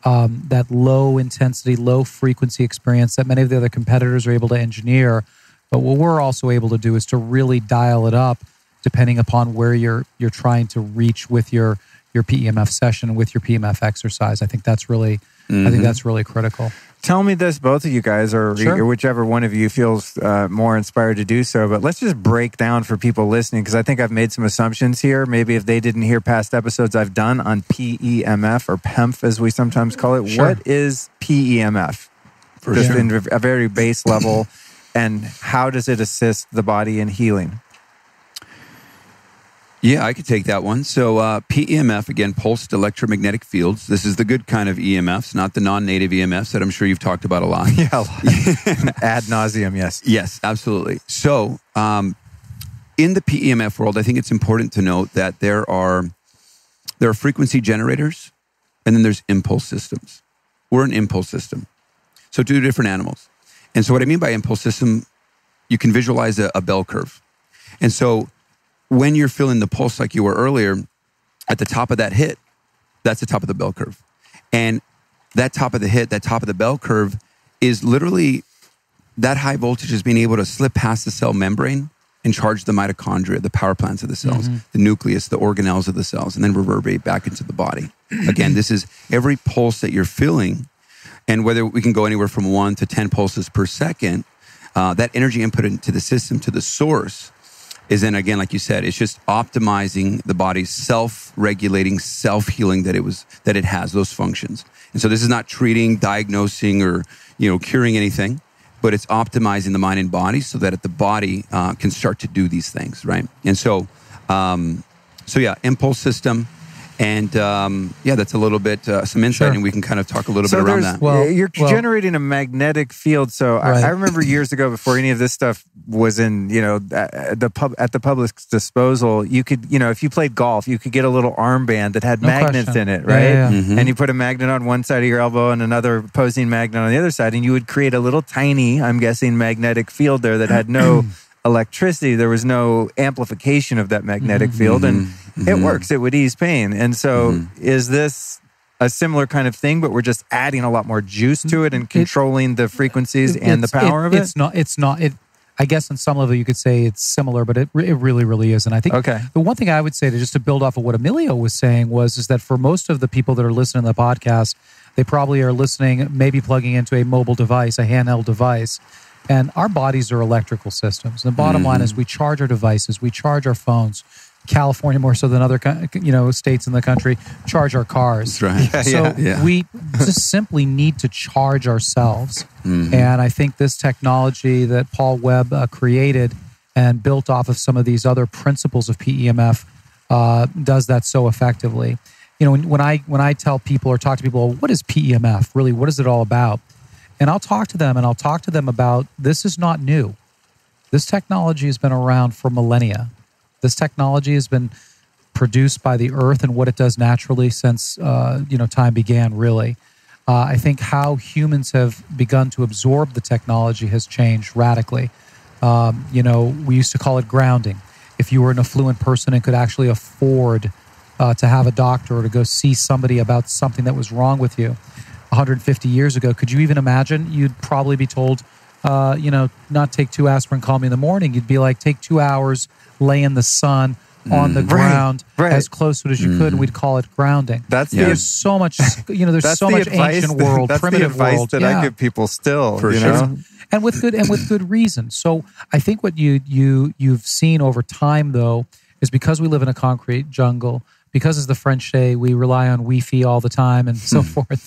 low intensity, low frequency experience that many of the other competitors are able to engineer. But what we're also able to do is to really dial it up depending upon where you're trying to reach with your PEMF session, with your PEMF exercise. I think that's really critical. Tell me this, both of you guys, or whichever one of you feels more inspired to do so, but let's just break down for people listening, because I think I've made some assumptions here. Maybe if they didn't hear past episodes I've done on PEMF, or PEMF as we sometimes call it. Sure. What is PEMF? In a very base level, and how does it assist the body in healing? Yeah, I could take that one. So PEMF, again, pulsed electromagnetic fields. This is the good kind of EMFs, not the non-native EMFs that I'm sure you've talked about a lot. Yeah, a lot. Ad nauseum, yes. Yes, absolutely. So in the PEMF world, I think it's important to note that there are frequency generators, and then there's impulse systems. we're an impulse system. So 2 different animals. And so what I mean by impulse system, you can visualize a bell curve. And so when you're feeling the pulse like you were earlier, at the top of that hit, that's the top of the bell curve. And that top of the hit, that top of the bell curve is literally that high voltage is being able to slip past the cell membrane and charge the mitochondria, the power plants of the cells, the nucleus, the organelles of the cells, and then reverberate back into the body. Again, this is every pulse that you're feeling, and whether we can go anywhere from 1 to 10 pulses per second, that energy input into the system, to the source, is then, again, like you said, it's just optimizing the body's self-regulating, self-healing that it has, those functions. And so this is not treating, diagnosing, or curing anything, but it's optimizing the mind and body so that the body can start to do these things, right? And so yeah, impulse system. And that's a little bit some insight, and we can kind of talk a little bit around that. Well, you're generating a magnetic field. So I remember years ago, before any of this stuff was in, at the public's disposal, you could, if you played golf, you could get a little armband that had magnets in it, right? Yeah. And you put a magnet on one side of your elbow and another opposing magnet on the other side, and you would create a little tiny, I'm guessing, magnetic field there that had no electricity. There was no amplification of that magnetic field, and it works. It would ease pain. And so is this a similar kind of thing, but we're just adding a lot more juice to it and controlling the frequencies and the power of it? It's not. I guess on some level you could say it's similar, but it really, really isn't. I think the one thing I would say, just to build off of what Emilio was saying, is that for most of the people that are listening to the podcast, they probably are listening, maybe plugging into a mobile device, a handheld device. And our bodies are electrical systems. And the bottom line is we charge our devices, we charge our phones. California, more so than other states in the country, charge our cars. That's right. So we just simply need to charge ourselves. And I think this technology that Paul Webb created and built off of some of these other principles of PEMF does that so effectively. When I tell people or talk to people, what is PEMF? Really, what is it all about? And I'll talk to them about, this is not new. This technology has been around for millennia. This technology has been produced by the earth and what it does naturally since time began, really. I think how humans have begun to absorb the technology has changed radically. We used to call it grounding. If you were an affluent person and could actually afford to have a doctor or to go see somebody about something that was wrong with you 150 years ago, could you even imagine? You'd probably be told, not take 2 aspirin, call me in the morning. You'd be like, take 2 hours, lay in the sun on the ground as close to it as you could, and we'd call it grounding. There's so much, there's so much ancient world, primitive world that I give people still, for sure. And with good reason. So I think what you've seen over time, though, is because we live in a concrete jungle, because as the French say, we rely on Wi-Fi all the time and so forth.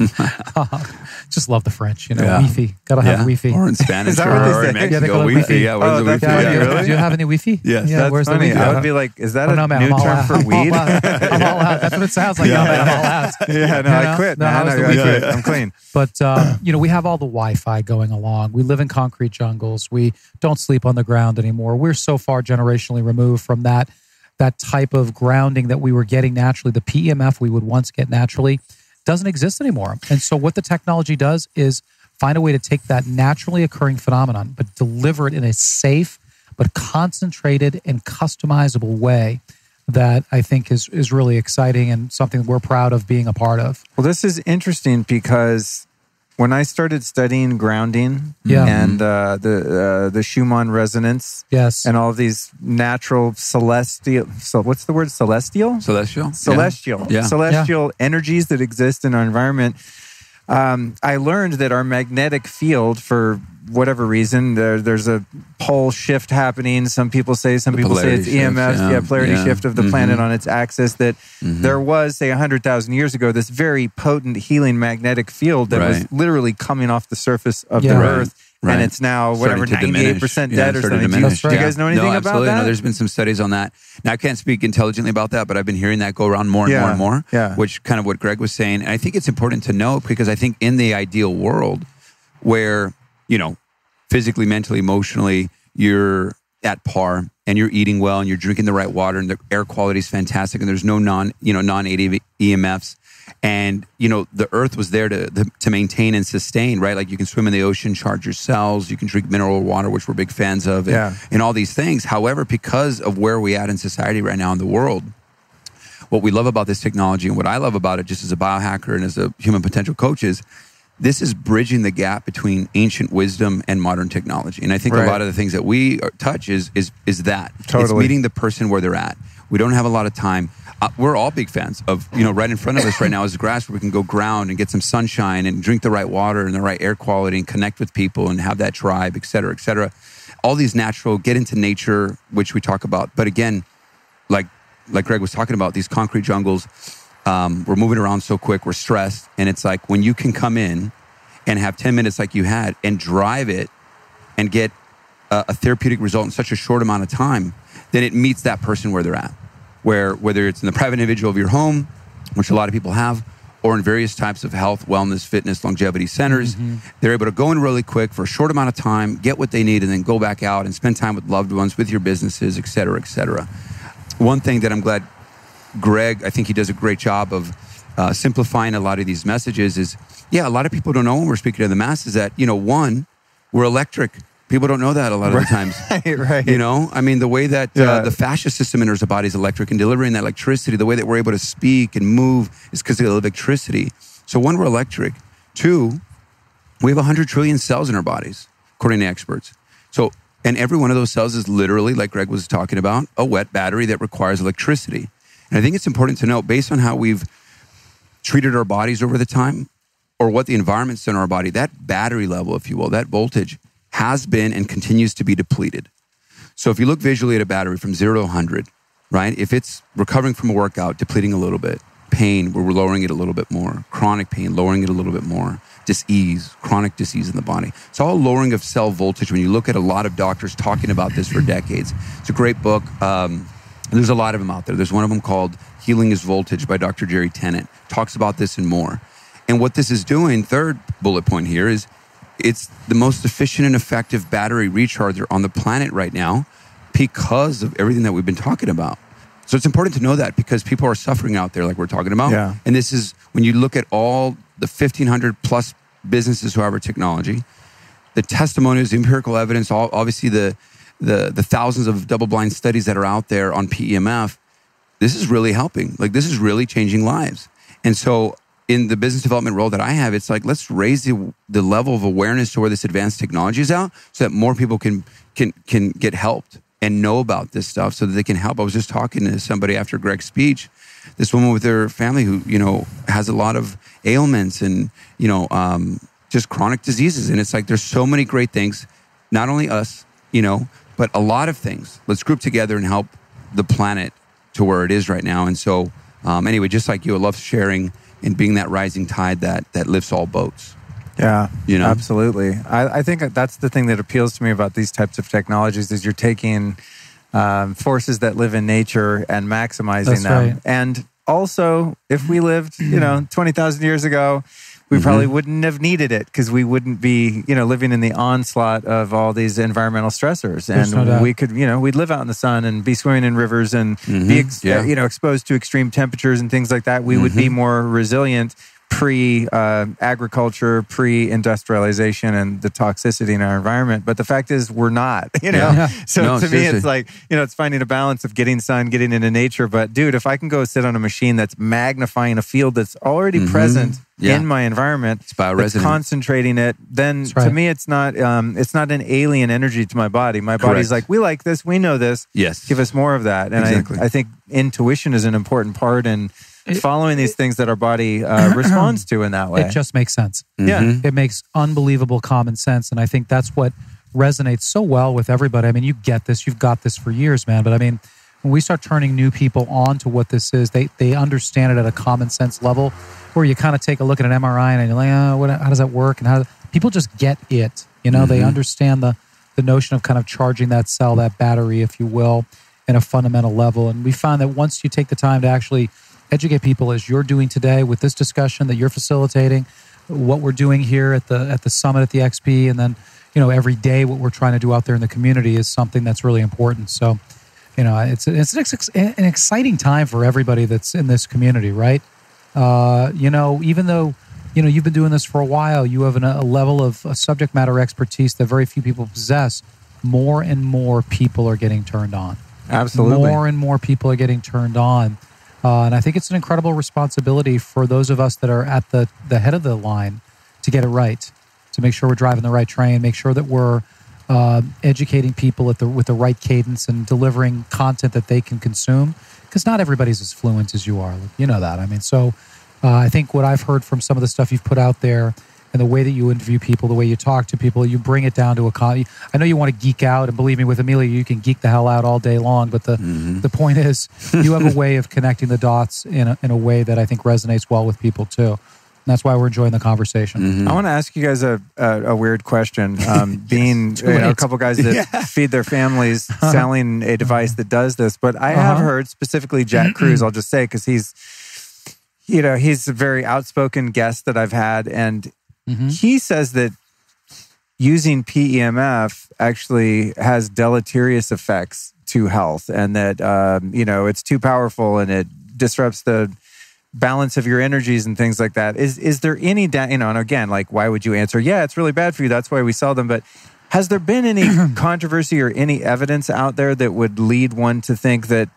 Just love the French, Wi-Fi. Gotta have Wi-Fi. Or in Spanish or in Mexico, Wi-Fi. Yeah, what is the Wi-Fi? Really? Do you have any Wi-Fi? Yes. Yeah, where's funny. the Wi-Fi? I would be like, is that a new term for weed? I'm all out. That's what it sounds like. I'm all out. I quit. I'm clean. But, we have all the Wi-Fi going along. We live in concrete jungles. We don't sleep on the ground anymore. We're so far generationally removed from that type of grounding that we were getting naturally. The PEMF we would once get naturally doesn't exist anymore. And so what the technology does is find a way to take that naturally occurring phenomenon, but deliver it in a safe, but concentrated and customizable way that I think is really exciting and something we're proud of being a part of. Well, this is interesting because when I started studying grounding and the Schumann resonance and all of these natural celestial, so what's the word? Celestial energies that exist in our environment, I learned that our magnetic field, for whatever reason, there's a pole shift happening. Some people say it's EMF, polarity shift of the planet on its axis, that there was, say, 100,000 years ago, this very potent healing magnetic field that was literally coming off the surface of the earth. And it's now, 98% dead or something. Do you guys know anything about that? No, there's been some studies on that. Now, I can't speak intelligently about that, but I've been hearing that go around more and more, which kind of what Greg was saying. And I think it's important to know, because I think in the ideal world where, physically, mentally, emotionally, you're at par and you're eating well and you're drinking the right water and the air quality is fantastic and there's no non-native EMFs And, the earth was there to maintain and sustain, right? Like you can swim in the ocean, charge your cells, you can drink mineral water, which we're big fans of, and all these things. However, because of where we at in society right now in the world, what we love about this technology and what I love about it just as a biohacker and as a human potential coach is this is bridging the gap between ancient wisdom and modern technology. And I think a lot of the things that we touch is that. Totally. It's meeting the person where they're at. We don't have a lot of time. We're all big fans of, right in front of us right now is grass where we can go ground and get some sunshine and drink the right water and the right air quality and connect with people and have that tribe, et cetera, et cetera. All these natural, get into nature, which we talk about. But again, like Greg was talking about, these concrete jungles, we're moving around so quick, we're stressed. And it's like when you can come in and have 10 minutes like you had and drive it and get a therapeutic result in such a short amount of time, then it meets that person where they're at. Whether it's in the private individual of your home, which a lot of people have, or in various types of health, wellness, fitness, longevity centers, they're able to go in really quick for a short amount of time, get what they need, and then go back out and spend time with loved ones, with your businesses, et cetera, et cetera. One thing that I'm glad Greg, I think he does a great job of simplifying a lot of these messages is, a lot of people don't know when we're speaking to the masses that, one, we're electric. People don't know that a lot of the times. Right. I mean, the way that the fascia system enters the body is electric, and delivering that electricity, the way that we're able to speak and move is because of the electricity. So one, we're electric. Two, we have 100 trillion cells in our bodies, according to experts. So, and every one of those cells is literally, like Greg was talking about, a wet battery that requires electricity. And I think it's important to note, based on how we've treated our bodies over the time, or what the environment's done in our body, that battery level, if you will, that voltage has been and continues to be depleted. So if you look visually at a battery from 0 to 100, right? If it's recovering from a workout, depleting a little bit. Pain, we're lowering it a little bit more. Chronic pain, lowering it a little bit more. Dis-ease, chronic dis-ease in the body. It's all lowering of cell voltage. When you look at a lot of doctors talking about this for decades. It's a great book. There's a lot of them out there. There's one of them called Healing is Voltage by Dr. Jerry Tennant. Talks about this and more. And what this is doing, third bullet point here, is it's the most efficient and effective battery recharger on the planet right now because of everything that we've been talking about. So it's important to know that because people are suffering out there like we're talking about. Yeah. And this is, when you look at all the 1,500 plus businesses who have our technology, the testimonials, the empirical evidence, obviously the thousands of double-blind studies that are out there on PEMF, this is really helping. Like, this is really changing lives. And so in the business development role that I have, it's like, let's raise the level of awareness to where this advanced technology is out so that more people can get helped and know about this stuff so that they can help. I was just talking to somebody after Greg's speech, this woman with her family who, has a lot of ailments and, just chronic diseases. And it's like, there's so many great things, not only us, but a lot of things. Let's group together and help the planet to where it is right now. And so, anyway, just like you, I love sharing and being that rising tide that lifts all boats. Yeah, absolutely. I think that's the thing that appeals to me about these types of technologies is you're taking forces that live in nature and maximizing them. Right. And also, if we lived, 20,000 years ago, we probably wouldn't have needed it because we wouldn't be, living in the onslaught of all these environmental stressors. And we could, we'd live out in the sun and be swimming in rivers and be, exposed to extreme temperatures and things like that. We would be more resilient pre-agriculture, pre-industrialization, and the toxicity in our environment. But the fact is, we're not, So to me, it's like, it's finding a balance of getting sun, getting into nature. But dude, if I can go sit on a machine that's magnifying a field that's already present in my environment, it's concentrating it, then to me, it's not an alien energy to my body. My body's like, we like this, we know this. Yes. Give us more of that. And I think intuition is an important part in following these things that our body responds to in that way. It just makes sense. Yeah. It makes unbelievable common sense. And I think that's what resonates so well with everybody. I mean, you get this. You've got this for years, man. But I mean, when we start turning new people on to what this is, they understand it at a common sense level where you kind of take a look at an MRI and you're like, how does that work? And people just get it. They understand the notion of kind of charging that cell, that battery, if you will, in a fundamental level. And we find that once you take the time to actually educate people as you're doing today with this discussion that you're facilitating, what we're doing here at the summit at the XP, and then every day what we're trying to do out there in the community is something that's really important. So it's an exciting time for everybody that's in this community, right? Even though, you've been doing this for a while, you have a level of subject matter expertise that very few people possess. More and more people are getting turned on. Absolutely. More and more people are getting turned on. And I think it's an incredible responsibility for those of us that are at the head of the line to get it right, to make sure we're driving the right train, make sure that we're educating people with the right cadence and delivering content that they can consume, because not everybody's as fluent as you are. You know that. I mean, so I think what I've heard from some of the stuff you've put out there and the way that you interview people, the way you talk to people, you bring it down to I know you want to geek out, and believe me, with Emilio, you can geek the hell out all day long. But the point is, you have a way of connecting the dots in a way that I think resonates well with people too. And that's why we're enjoying the conversation. I want to ask you guys a weird question. Being a couple guys that feed their families selling a device that does this, but I have heard specifically Jack Cruz. I'll just say because he's a very outspoken guest that I've had, and he says that using PEMF actually has deleterious effects to health, and that it's too powerful and it disrupts the balance of your energies and things like that. Is there any and again, like, why would you answer, yeah, it's really bad for you, that's why we sell them? But has there been any controversy or any evidence out there that would lead one to think that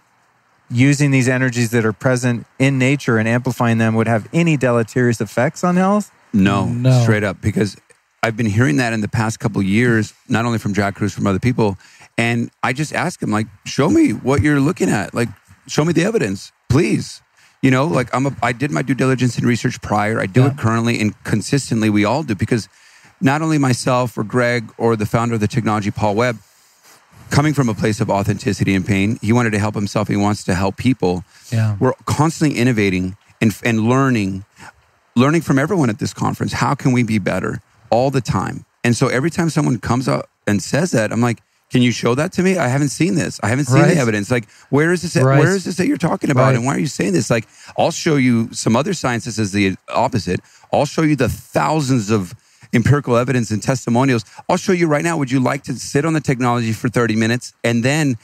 using these energies that are present in nature and amplifying them would have any deleterious effects on health? No, straight up, because I've been hearing that in the past couple of years, not only from Jack Cruz, from other people. And I just ask him, like, show me what you're looking at. Like, show me the evidence, please. I did my due diligence and research prior. I do it currently, and consistently we all do, because not only myself or Greg or the founder of the technology, Paul Webb, coming from a place of authenticity and pain, he wanted to help himself. He wants to help people. Yeah. We're constantly innovating and learning from everyone at this conference. How can we be better all the time? And so every time someone comes up and says that, I'm like, can you show that to me? I haven't seen this. I haven't seen the evidence. Like, where is this? Where is this that you're talking about? And why are you saying this? Like, I'll show you some other science that says the opposite. I'll show you the thousands of empirical evidence and testimonials. I'll show you right now. Would you like to sit on the technology for 30 minutes? And then,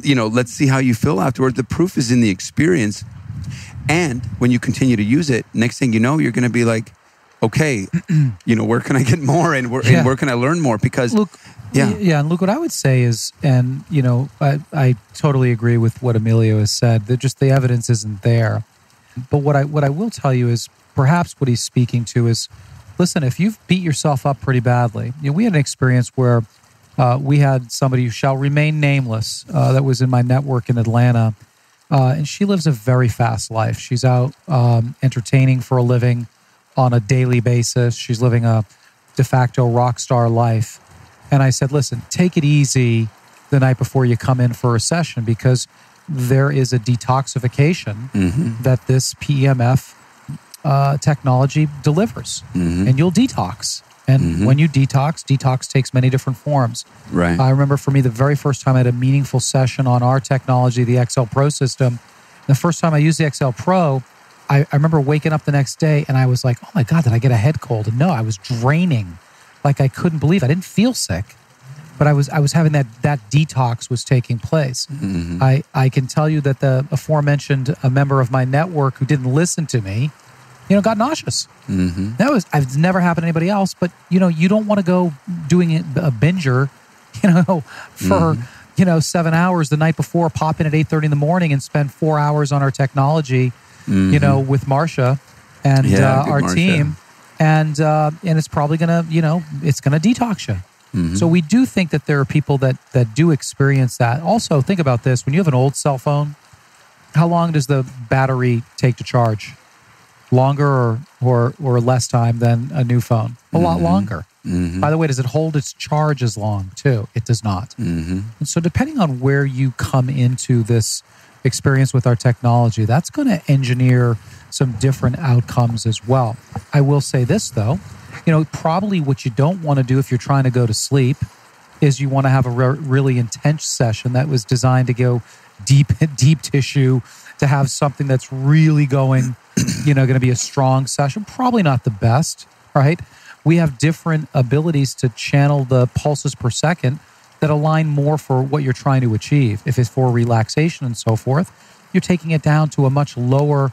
let's see how you feel afterward. The proof is in the experience. And when you continue to use it, next thing you know, you're going to be like, okay, where can I get more? And where can I learn more? Because... and look, what I would say is, and I totally agree with what Emilio has said, that just the evidence isn't there. But what I will tell you is, perhaps what he's speaking to is, listen, if you've beat yourself up pretty badly, we had an experience where we had somebody who shall remain nameless that was in my network in Atlanta, and she lives a very fast life. She's out entertaining for a living on a daily basis. She's living a de facto rock star life. And I said, listen, take it easy the night before you come in for a session, because there is a detoxification that this PEMF technology delivers. And you'll detox. And when you detox takes many different forms. Right. I remember for me, the very first time I had a meaningful session on our technology, the XL Pro system, the first time I used the XL Pro, I remember waking up the next day and I was like, oh my God, did I get a head cold? And no, I was draining. Like, I couldn't believe it. I didn't feel sick, but I was having that detox was taking place. I can tell you that the aforementioned a member of my network who didn't listen to me, got nauseous. I've never happened to anybody else, but you don't want to go doing a binger, for 7 hours the night before, pop in at 8:30 in the morning and spend 4 hours on our technology, with Marcia and our team. And it's probably gonna, it's gonna detox you. So we do think that there are people that do experience that. Also, think about this: when you have an old cell phone, how long does the battery take to charge? Longer or less time than a new phone? A lot longer. By the way, does it hold its charge as long too? It does not. And so, depending on where you come into this experience with our technology, that's going to engineer some different outcomes as well. I will say this though, probably what you don't want to do if you're trying to go to sleep is you want to have a really intense session that was designed to go deep tissue, to have something that's really going, going to be a strong session. Probably not the best, right? We have different abilities to channel the pulses per second that align more for what you're trying to achieve. If it's for relaxation and so forth, you're taking it down to a much lower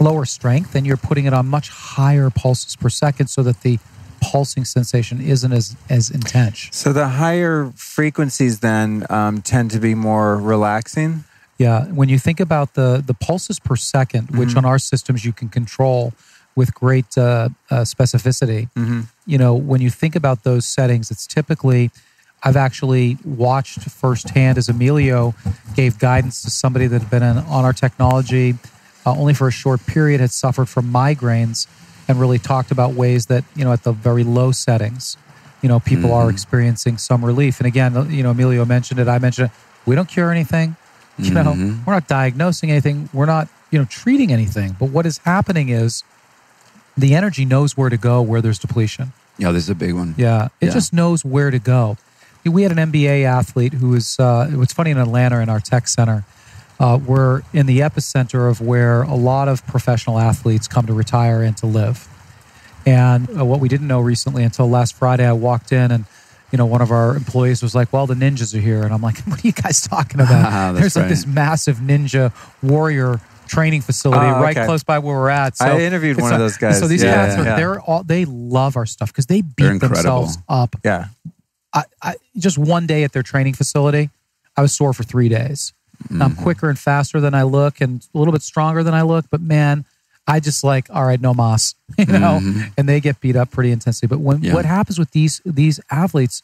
lower strength, and you're putting it on much higher pulses per second so that the pulsing sensation isn't as intense. So the higher frequencies then tend to be more relaxing? Yeah. When you think about the pulses per second, which on our systems you can control with great specificity, when you think about those settings, it's typically, I've actually watched firsthand as Emilio gave guidance to somebody that had been on our technology only for a short period, had suffered from migraines, and really talked about ways that, at the very low settings, people are experiencing some relief. And again, Emilio mentioned it, I mentioned it. We don't cure anything. We're not diagnosing anything. We're not, treating anything. But what is happening is the energy knows where to go where there's depletion. Yeah, this is a big one. Yeah, it just knows where to go. We had an NBA athlete who was, it was funny, in Atlanta in our tech center, we're in the epicenter of where a lot of professional athletes come to retire and to live. And what we didn't know recently until last Friday, I walked in and, one of our employees was like, well, the ninjas are here. And I'm like, what are you guys talking about? There's like this massive ninja warrior training facility right close by where we're at. So I interviewed one of those guys. So these cats, they love our stuff because they beat themselves up. Yeah. I just one day at their training facility, I was sore for 3 days. I'm quicker and faster than I look and a little bit stronger than I look, but man, I just like, all right, no mas, and they get beat up pretty intensely. But what happens with these athletes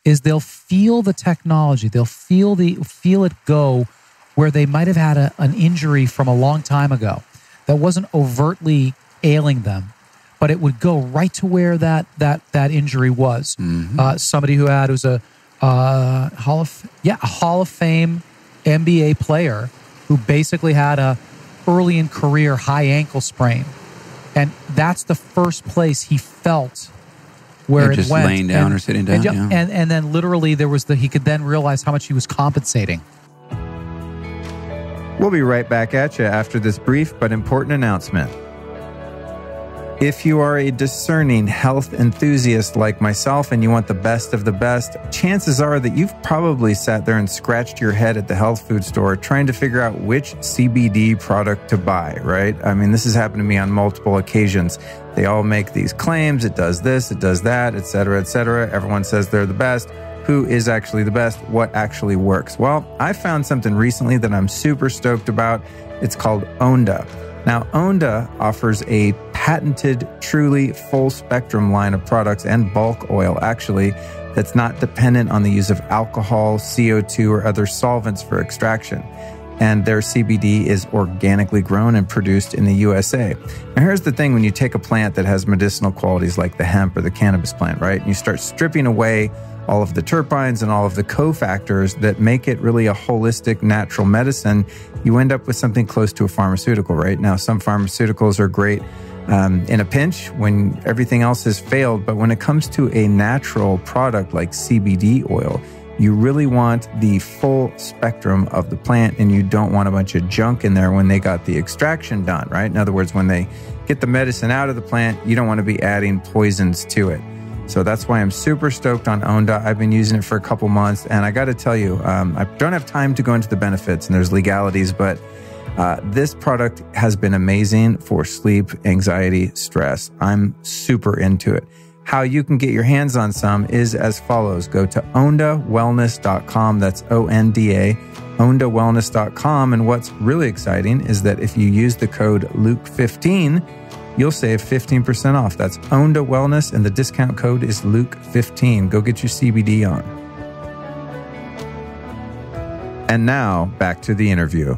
is they'll feel the technology, they'll feel it go where they might have had an injury from a long time ago that wasn't overtly ailing them, but it would go right to where that injury was. Somebody who was a Hall of Fame NBA player who basically had a early in career high ankle sprain, and that's the first place he felt where it just went. Laying down or sitting down, and then literally he could then realize how much he was compensating. We'll be right back at you after this brief but important announcement. If you are a discerning health enthusiast like myself and you want the best of the best, chances are that you've probably sat there and scratched your head at the health food store trying to figure out which CBD product to buy, right? I mean, this has happened to me on multiple occasions. They all make these claims, it does this, it does that, et cetera, et cetera. Everyone says they're the best. Who is actually the best? What actually works? Well, I found something recently that I'm super stoked about. It's called Onda. Now, Onda offers a patented, truly full spectrum line of products and bulk oil, actually, that's not dependent on the use of alcohol, CO2, or other solvents for extraction. And their CBD is organically grown and produced in the USA. Now, here's the thing. When you take a plant that has medicinal qualities like the hemp or the cannabis plant, right, and you start stripping away all of the terpenes and all of the cofactors that make it really a holistic natural medicine, you end up with something close to a pharmaceutical, right? Now, some pharmaceuticals are great in a pinch when everything else has failed. But when it comes to a natural product like CBD oil, you really want the full spectrum of the plant, and you don't want a bunch of junk in there when they got the extraction done, right? In other words, when they get the medicine out of the plant, you don't want to be adding poisons to it. So that's why I'm super stoked on Onda. I've been using it for a couple months, and I got to tell you, I don't have time to go into the benefits, and there's legalities, but this product has been amazing for sleep, anxiety, stress. I'm super into it. How you can get your hands on some is as follows. Go to ondawellness.com. That's O-N-D-A, ondawellness.com. And what's really exciting is that if you use the code Luke15, you'll save 15% off. That's Onda Wellness, and the discount code is Luke15. Go get your CBD on. And now, back to the interview.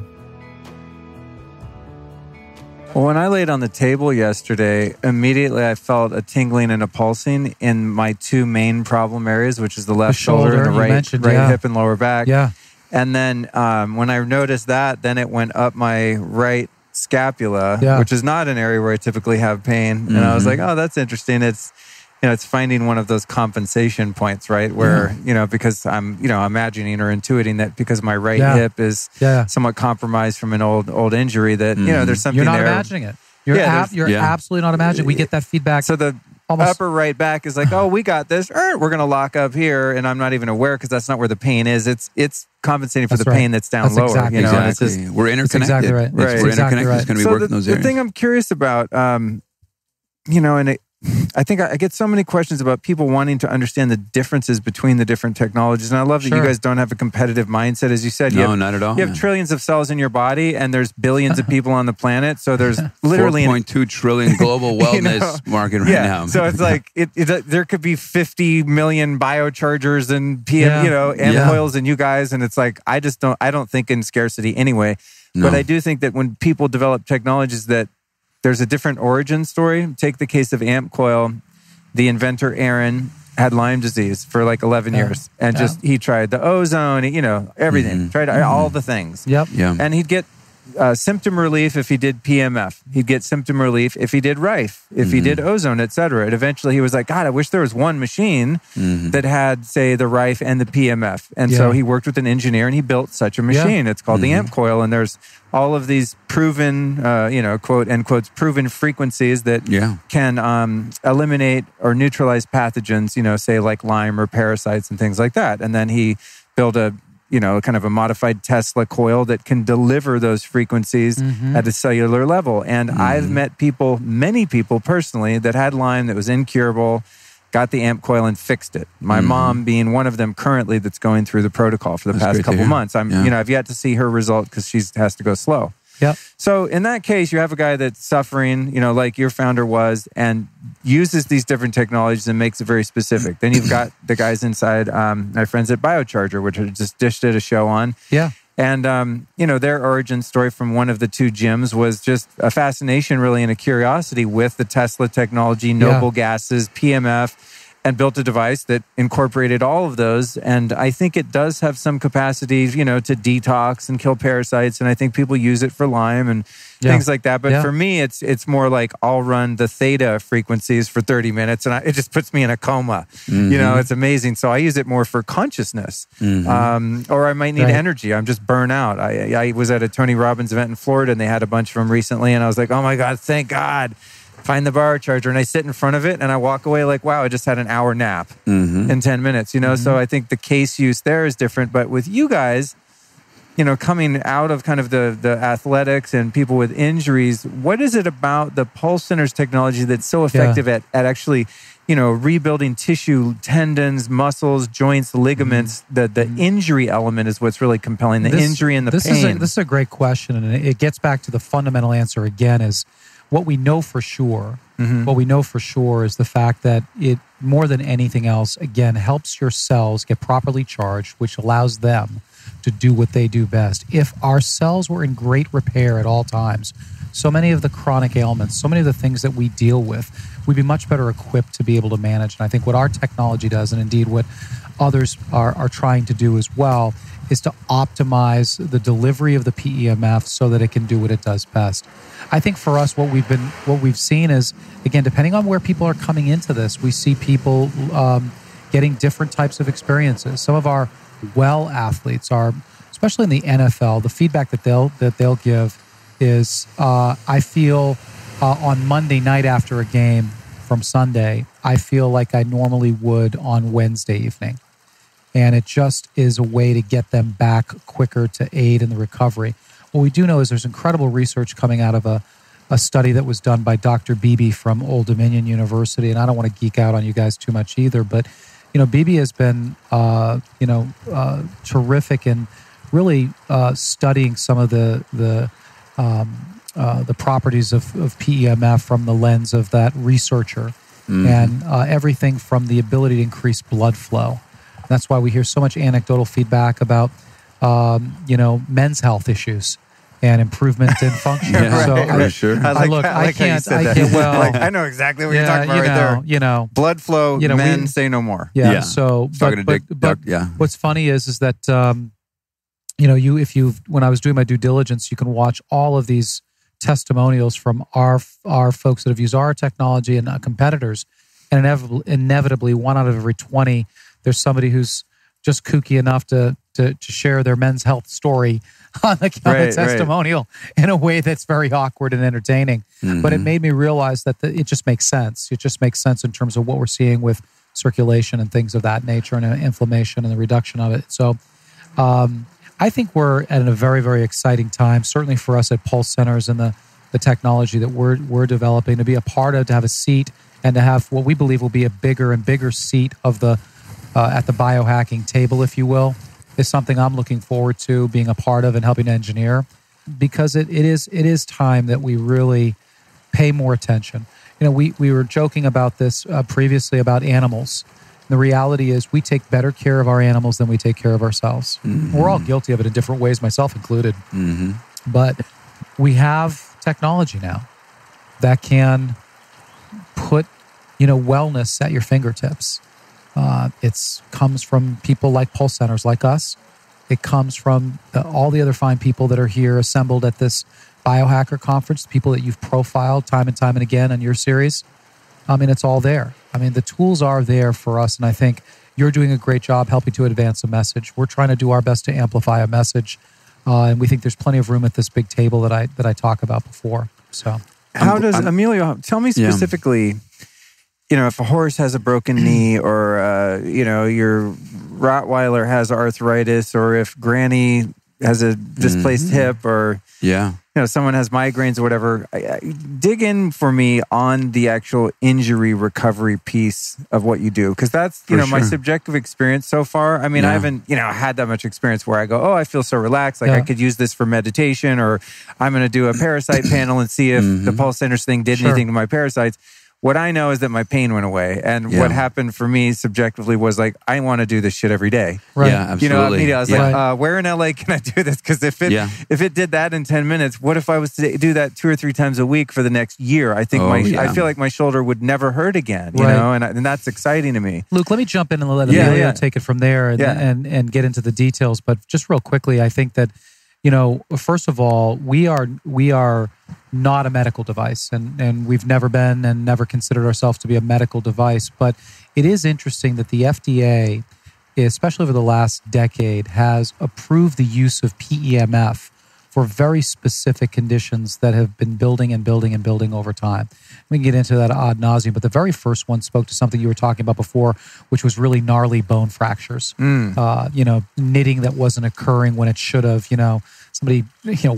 Well, when I laid on the table yesterday, immediately I felt a tingling and a pulsing in my two main problem areas, which is the left shoulder and the right hip and lower back. Yeah. And then when I noticed that, then it went up my right scapula, which is not an area where I typically have pain. And I was like, oh, that's interesting. It's, it's finding one of those compensation points, right? Where, because I'm, imagining or intuiting that because my right hip is somewhat compromised from an old injury that, there's something You're not there. Imagining it. You're absolutely not imagining. We get that feedback. So the upper right back is like, oh, we got this. We're going to lock up here, and I'm not even aware because that's not where the pain is. It's compensating for the pain that's down lower. Exactly, It's just, we're interconnected. Exactly right. We're interconnected. It's going to be working those areas. The thing I'm curious about, and I think I get so many questions about people wanting to understand the differences between the different technologies. And I love that you guys don't have a competitive mindset. As you said, not at all. You have trillions of cells in your body and there's billions of people on the planet. So there's literally 4.2 trillion global wellness market right now. So it's like, there could be 50 million biochargers and and coils and you guys. And it's like, I don't think in scarcity anyway. No. But I do think that when people develop technologies that there's a different origin story. Take the case of amp coil. The inventor, Aaron, had Lyme disease for like 11 years. And he tried the ozone, everything. Tried all the things. Yep. Yeah. And he'd get symptom relief if he did PEMF. He'd get symptom relief if he did Rife, if he did ozone, etc. And eventually he was like, God, I wish there was one machine that had, say, the Rife and the PEMF. And so he worked with an engineer and he built such a machine. It's called the amp coil. And there's all of these proven, quote end quotes, proven frequencies that can eliminate or neutralize pathogens, say like Lyme or parasites and things like that. And then he built a kind of a modified Tesla coil that can deliver those frequencies at a cellular level. And I've met many people personally that had Lyme that was incurable, got the amp coil and fixed it. My mom being one of them currently that's going through the protocol for the past couple months. I've yet to see her result because she has to go slow. Yep. So in that case, you have a guy that's suffering, like your founder was, and uses these different technologies and makes it very specific. Then you've got the guys inside, my friends at Biocharger, which I just did a show on. Yeah. And, their origin story from one of the two gyms was just a fascination really and a curiosity with the Tesla technology, noble gases, PEMF, and built a device that incorporated all of those. And I think it does have some capacity, to detox and kill parasites. And I think people use it for Lyme and things like that. But for me, it's more like I'll run the theta frequencies for 30 minutes and it just puts me in a coma. It's amazing. So I use it more for consciousness. Or I might need energy. I'm just burnt out. I was at a Tony Robbins event in Florida and they had a bunch of them recently. And I was like, oh my God, thank God. Find the Biocharger, and I sit in front of it and I walk away like, wow, I just had an hour nap in 10 minutes, So I think the case use there is different. But with you guys, coming out of kind of the athletics and people with injuries, what is it about the Pulse Center's technology that's so effective at actually, rebuilding tissue, tendons, muscles, joints, ligaments? The injury element is what's really compelling, injury and the pain. This is a great question, and it gets back to the fundamental answer again is, what we know for sure, is the fact that it, more than anything else, again, helps your cells get properly charged, which allows them to do what they do best. If our cells were in great repair at all times, so many of the chronic ailments, so many of the things that we deal with, we'd be much better equipped to be able to manage. And I think what our technology does, and indeed what others are trying to do as well, is to optimize the delivery of the PEMF so that it can do what it does best. I think for us, what we've seen is, again, depending on where people are coming into this, we see people getting different types of experiences. Some of our athletes are, especially in the NFL, the feedback that they'll give is, I feel on Monday night after a game from Sunday, I feel like I normally would on Wednesday evening. And it just is a way to get them back quicker to aid in the recovery. What we do know is there's incredible research coming out of a study that was done by Dr. Beebe from Old Dominion University. And I don't want to geek out on you guys too much either, but Beebe has been terrific in really studying some of the properties of PEMF from the lens of that researcher, and everything from the ability to increase blood flow. That's why we hear so much anecdotal feedback about, men's health issues and improvement in function. I know exactly what you're talking about right there. Blood flow, men say no more. Yeah. So, but what's funny is that, when I was doing my due diligence, you can watch all of these testimonials from our folks that have used our technology and competitors, and inevitably 1 out of every 20, there's somebody who's just kooky enough to to share their men's health story on the testimonial in a way that's very awkward and entertaining. But it made me realize that it just makes sense. It just makes sense in terms of what we're seeing with circulation and things of that nature, and inflammation and the reduction of it. So I think we're at a very, very exciting time, certainly for us at Pulse Centers and the technology that we're developing, to be a part of, to have a seat, and to have what we believe will be a bigger and bigger seat of the at the biohacking table, if you will, is something I'm looking forward to being a part of and helping to engineer, because it is time that we really pay more attention. We were joking about this previously about animals. The reality is we take better care of our animals than we take care of ourselves. We're all guilty of it in different ways, myself included. But we have technology now that can put, wellness at your fingertips. It comes from people like Pulse Centers like us. It comes from all the other fine people that are here assembled at this Biohacker Conference, people that you've profiled time and again in your series. It's all there. The tools are there for us, and I think you're doing a great job helping to advance a message. We're trying to do our best to amplify a message, and we think there's plenty of room at this big table that I talk about before. So, how does Emilio tell me specifically? If a horse has a broken knee, or your Rottweiler has arthritis, or if Granny has a displaced hip, or someone has migraines or whatever, dig in for me on the actual injury recovery piece of what you do, because that's my subjective experience so far. I haven't had that much experience where I go, I feel so relaxed, I could use this for meditation, or I'm going to do a parasite panel and see if the Pulse Centers thing did anything to my parasites. What I know is that my pain went away. And what happened for me subjectively was like, I want to do this shit every day. Right. Yeah, absolutely. I was like, where in LA can I do this? Because if it did that in 10 minutes, what if I was to do that 2 or 3 times a week for the next year? I think I feel like my shoulder would never hurt again, you know? And that's exciting to me. Luke, let me jump in and let Emilio take it from there and get into the details. But just real quickly, I think that, first of all, we are not a medical device, and we've never been and never considered ourselves to be a medical device. But it is interesting that the FDA, especially over the last decade, has approved the use of PEMF for very specific conditions that have been building and building and building over time. We can get into that ad nauseum, but the very first one spoke to something you were talking about before, which was really gnarly bone fractures. Knitting that wasn't occurring when it should have. Somebody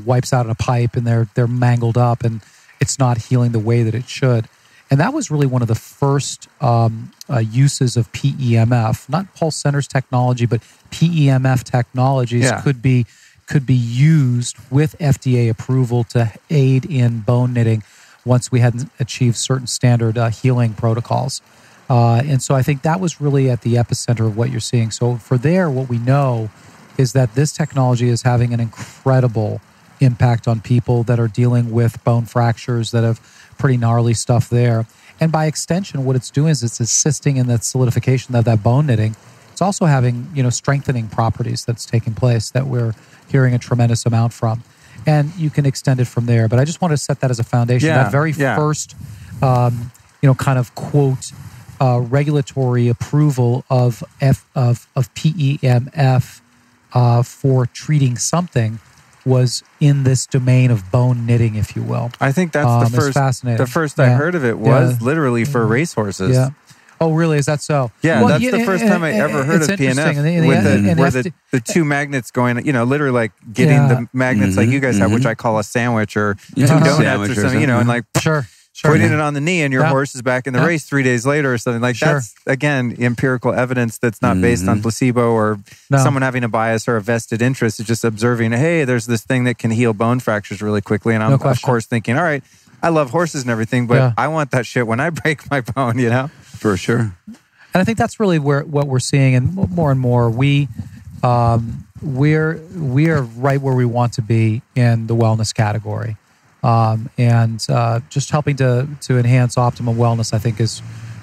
wipes out a pipe and they're mangled up and it's not healing the way that it should. And that was really one of the first uses of PEMF, not Pulse Centers technology, but PEMF technologies could be used with FDA approval to aid in bone knitting once we hadn't achieved certain standard healing protocols. And so I think that was really at the epicenter of what you're seeing. So what we know is that this technology is having an incredible impact on people that are dealing with bone fractures that have pretty gnarly stuff there. And by extension, what it's doing is it's assisting in that solidification of that bone knitting. It's also having, strengthening properties that's taking place that we're hearing a tremendous amount from. And you can extend it from there. But I just want to set that as a foundation. That very first, kind of quote, regulatory approval of PEMF for treating something was in this domain of bone knitting, if you will. I think that's the first I heard of it was literally for racehorses. Yeah. Oh, really? Is that so? Yeah, that's the first time I ever heard of PNF with the 2 magnets going, literally like getting the magnets like you guys have, which I call a sandwich or 2 donuts or something, and like putting it on the knee and your horse is back in the race 3 days later or something. Like that's, again, empirical evidence that's not based on placebo or someone having a bias or a vested interest. It's just observing, hey, there's this thing that can heal bone fractures really quickly. And I'm, of course, thinking, all right, I love horses and everything, but I want that shit when I break my bone, For sure. And I think that's really what we're seeing, and more, we are right where we want to be in the wellness category, and just helping to enhance optimum wellness, I think, is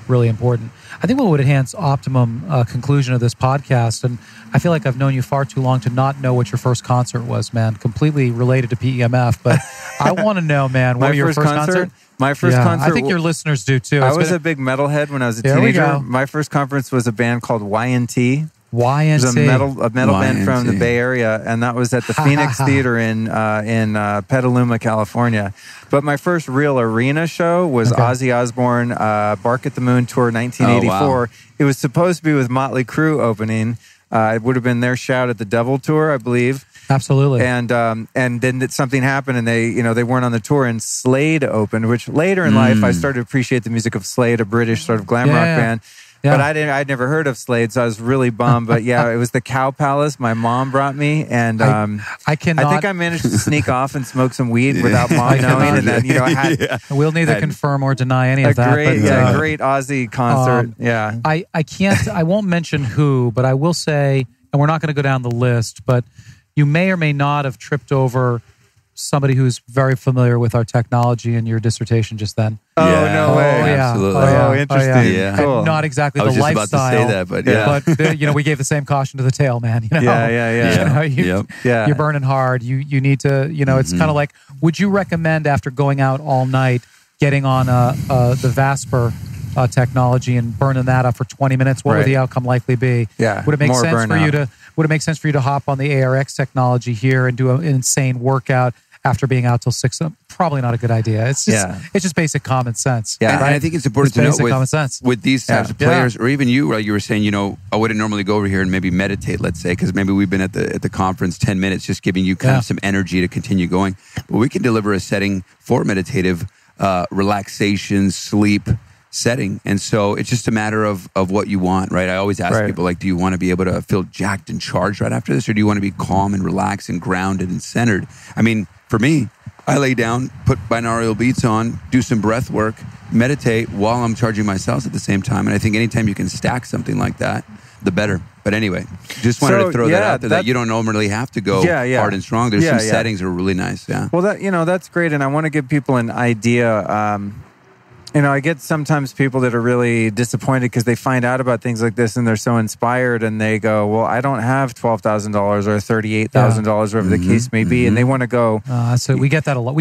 really important. I think what would enhance optimum conclusion of this podcast, and I feel like I've known you far too long to not know what your first concert was, man. Completely related to PEMF, but I want to know, man, what was your first concert? My first concert. I think your listeners do too. I was a big metalhead when I was a teenager. My first conference was a band called Y&T. YNC. It was a metal band from the Bay Area, and that was at the Phoenix Theater in Petaluma, California. But my first real arena show was Ozzy Osbourne, Bark at the Moon Tour 1984. Oh, wow. It was supposed to be with Motley Crue opening. It would have been their Shout at the Devil tour, I believe. Absolutely. And then something happened, and they weren't on the tour, and Slade opened, which later in life I started to appreciate the music of Slade, a British sort of glam rock band. Yeah. But I'd never heard of Slade, so I was really bummed. But yeah, it was the Cow Palace. My mom brought me, and I think I managed to sneak off and smoke some weed without mom knowing. And then I had we'll neither confirm or deny any of that. Great Ozzy concert. I won't mention who, but I will say, and we're not going to go down the list, but you may or may not have tripped over somebody who's very familiar with our technology in your dissertation just then. Oh, no way. Oh, yeah. Absolutely. Oh, interesting. Yeah. Cool. Not exactly the lifestyle. I was just about to say that, but we gave the same caution to the tail, man. You're burning hard. You need to, it's kind of like, would you recommend after going out all night, getting on the Vasper technology and burning that up for 20 minutes? What would the outcome likely be? Yeah. Would it make sense for you to... Would it make sense for you to hop on the ARX technology here and do an insane workout after being out till 6? Probably not a good idea. It's just basic common sense. Yeah, right? and I think it's important to note with these types of players, or even you, like you were saying, I wouldn't normally go over here and maybe meditate, let's say, because maybe we've been at the conference 10 minutes, just giving you kind of some energy to continue going. But we can deliver a setting for meditative relaxation, sleep setting. And so it's just a matter of what you want, right? I always ask people, like, do you want to be able to feel jacked and charged right after this? Or do you want to be calm and relaxed and grounded and centered? I mean, for me, I lay down, put binaural beats on, do some breath work, meditate while I'm charging my cells at the same time. And I think anytime you can stack something like that, the better. But anyway, just wanted to throw that out there, that you don't normally have to go hard and strong. There's some settings that are really nice. Yeah. Well, that's great. And I want to give people an idea. I get sometimes people that are really disappointed because they find out about things like this and they're so inspired and they go, well, I don't have $12,000 or $38,000, whatever the case may be. And they want to go. So we get that a lot.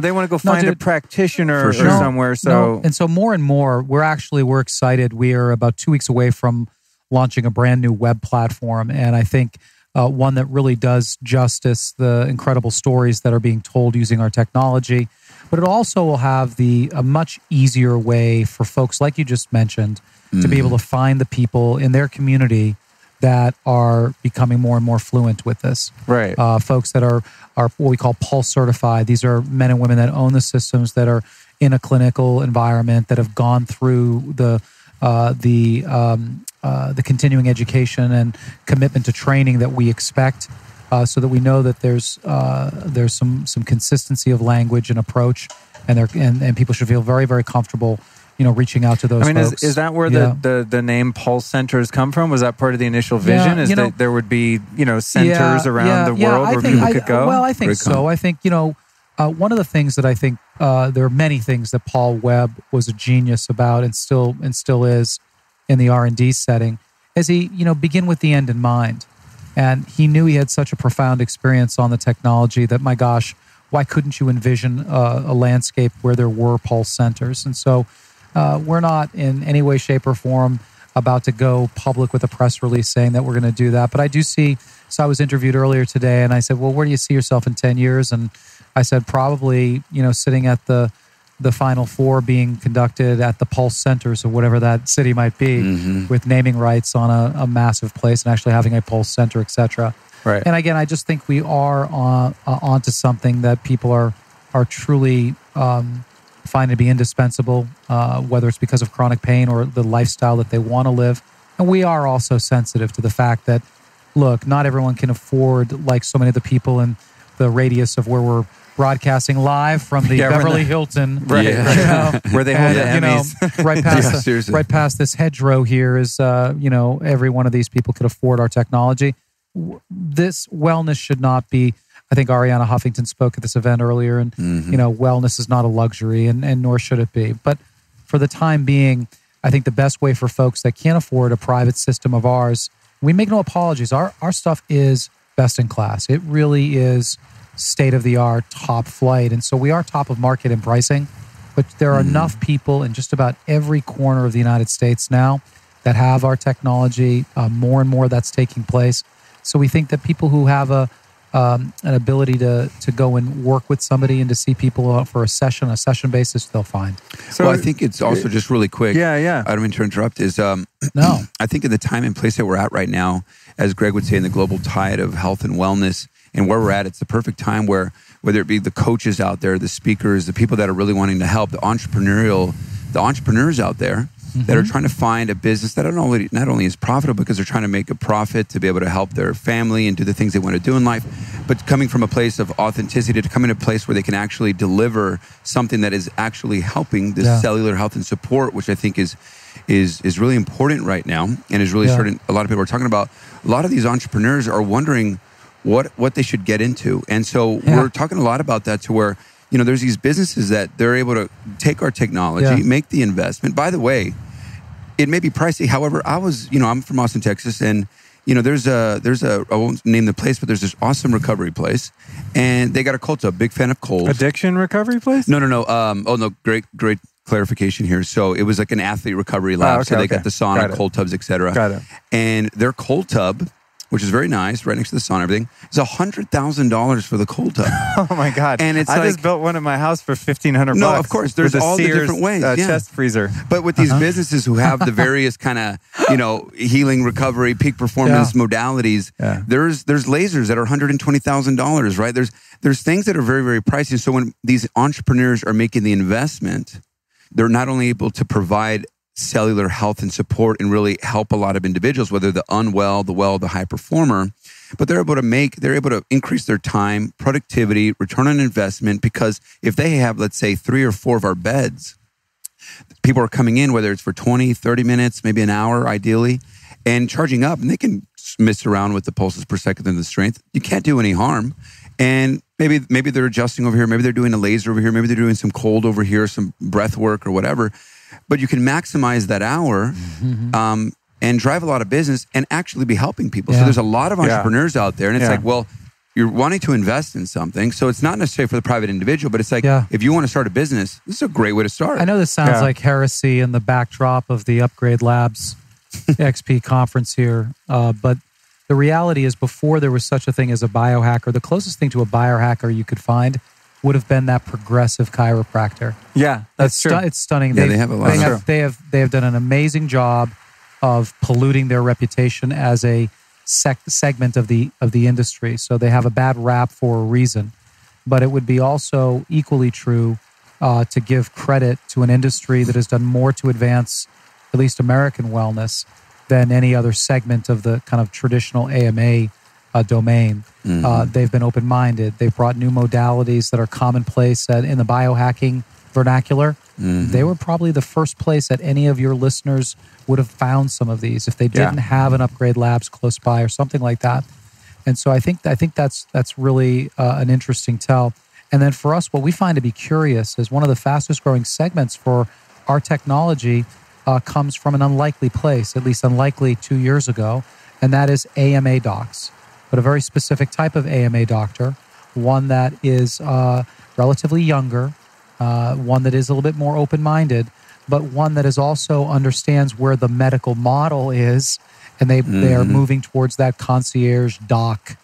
They want to go find a practitioner or somewhere. And so more and more, we're excited. We are about 2 weeks away from launching a brand new web platform. And I think one that really does justice the incredible stories that are being told using our technology. But it also will have a much easier way for folks, like you just mentioned, to be able to find the people in their community that are becoming more and more fluent with this. Right. Folks that are what we call pulse certified. These are men and women that own the systems, that are in a clinical environment, that have gone through the continuing education and commitment to training that we expect. So that we know that there's some consistency of language and approach, and people should feel very, very comfortable, reaching out to those folks. Is that where the name Pulse Centers come from? Was that part of the initial vision? That there would be centers around the world where people could go? Well, I think so. I think one of the things that I think there are many things that Paul Webb was a genius about, and still is in the R&D setting, is he begin with the end in mind. And he knew he had such a profound experience on the technology that, my gosh, why couldn't you envision a landscape where there were pulse centers? And so we're not in any way, shape, or form about to go public with a press release saying that we're going to do that. But I do see, so I was interviewed earlier today, and I said, well, where do you see yourself in 10 years? And I said, probably, sitting at the Final Four being conducted at the Pulse Centers or whatever that city might be, with naming rights on a massive place and actually having a Pulse Center, etc. Right. And again, I just think we are onto something that people are truly find to be indispensable, whether it's because of chronic pain or the lifestyle that they want to live. And we are also sensitive to the fact that, look, not everyone can afford, like so many of the people in the radius of where we're broadcasting live from the Beverly Hilton, where they hold the Emmys, right past this hedgerow here is, every one of these people could afford our technology. This wellness should not be. I think Arianna Huffington spoke at this event earlier, and wellness is not a luxury, and nor should it be. But for the time being, I think the best way for folks that can't afford a private system of ours, we make no apologies. Our stuff is best in class. It really is state-of-the-art, top flight. And so we are top of market in pricing, but there are enough people in just about every corner of the United States now that have our technology. More and more that's taking place. So we think that people who have an ability to go and work with somebody and to see people for a session basis, they'll find. So I think it's also just really quick. Yeah. I don't mean to interrupt. No. I think in the time and place that we're at right now, as Greg would say, in the global tide of health and wellness, and where we're at, it's the perfect time where, whether it be the coaches out there, the speakers, the people that are really wanting to help, the entrepreneurs out there that are trying to find a business that not only is profitable because they're trying to make a profit to be able to help their family and do the things they want to do in life, but coming from a place of authenticity to come in a place where they can actually deliver something that is actually helping this cellular health and support, which I think is really important right now, and is really starting. A lot of people are talking about. A lot of these entrepreneurs are wondering what they should get into, and so we're talking a lot about that to where, there's these businesses that they're able to take our technology, make the investment. By the way, it may be pricey. However, I'm from Austin, Texas, and there's a I won't name the place, but there's this awesome recovery place, and they got a cold tub. Big fan of colds. Addiction recovery place? No. Great clarification here. So it was like an athlete recovery lab. So they got the sauna, cold tubs, etc. Got it. And their cold tub, which is very nice, right next to the sauna, everything, is $100,000 for the cold tub. Oh my God! And I just built one at my house for $1,500. No, of course, there's all the different ways. Chest freezer. But with these businesses who have the various kind of healing, recovery, peak performance modalities, there's lasers that are $120,000, right? There's things that are very, very pricey. So when these entrepreneurs are making the investment, they're not only able to provide cellular health and support and really help a lot of individuals, whether the unwell, the well, the high performer, but they're able to increase their time, productivity, return on investment, because if they have, let's say, 3 or 4 of our beds, people are coming in, whether it's for 20, 30 minutes, maybe an hour, ideally, and charging up, and they can mess around with the pulses per second and the strength. You can't do any harm. And maybe they're adjusting over here, maybe they're doing a laser over here, maybe they're doing some cold over here, some breath work or whatever. But you can maximize that hour and drive a lot of business and actually be helping people. So there's a lot of entrepreneurs out there, and it's like, well, you're wanting to invest in something. So it's not necessarily for the private individual, but it's like, if you want to start a business, this is a great way to start. I know this sounds like heresy in the backdrop of the Upgrade Labs XP conference here, but the reality is, before there was such a thing as a biohacker, the closest thing to a biohacker you could find would have been that progressive chiropractor. Yeah, that's true. It's stunning. Yeah, they have a lot. They have done an amazing job of polluting their reputation as a segment of the industry. So they have a bad rap for a reason. But it would be also equally true to give credit to an industry that has done more to advance at least American wellness than any other segment of the kind of traditional AMA domain. They've been open-minded. They've brought new modalities that are commonplace in the biohacking vernacular. They were probably the first place that any of your listeners would have found some of these if they didn't have an Upgrade Labs close by or something like that. And so I think that's really an interesting tell. And then for us, what we find to be curious is one of the fastest growing segments for our technology comes from an unlikely place, at least unlikely 2 years ago, and that is AMA docs. But a very specific type of AMA doctor, one that is relatively younger, one that is a little bit more open-minded, but one that is also understands where the medical model is, and they are moving towards that concierge doc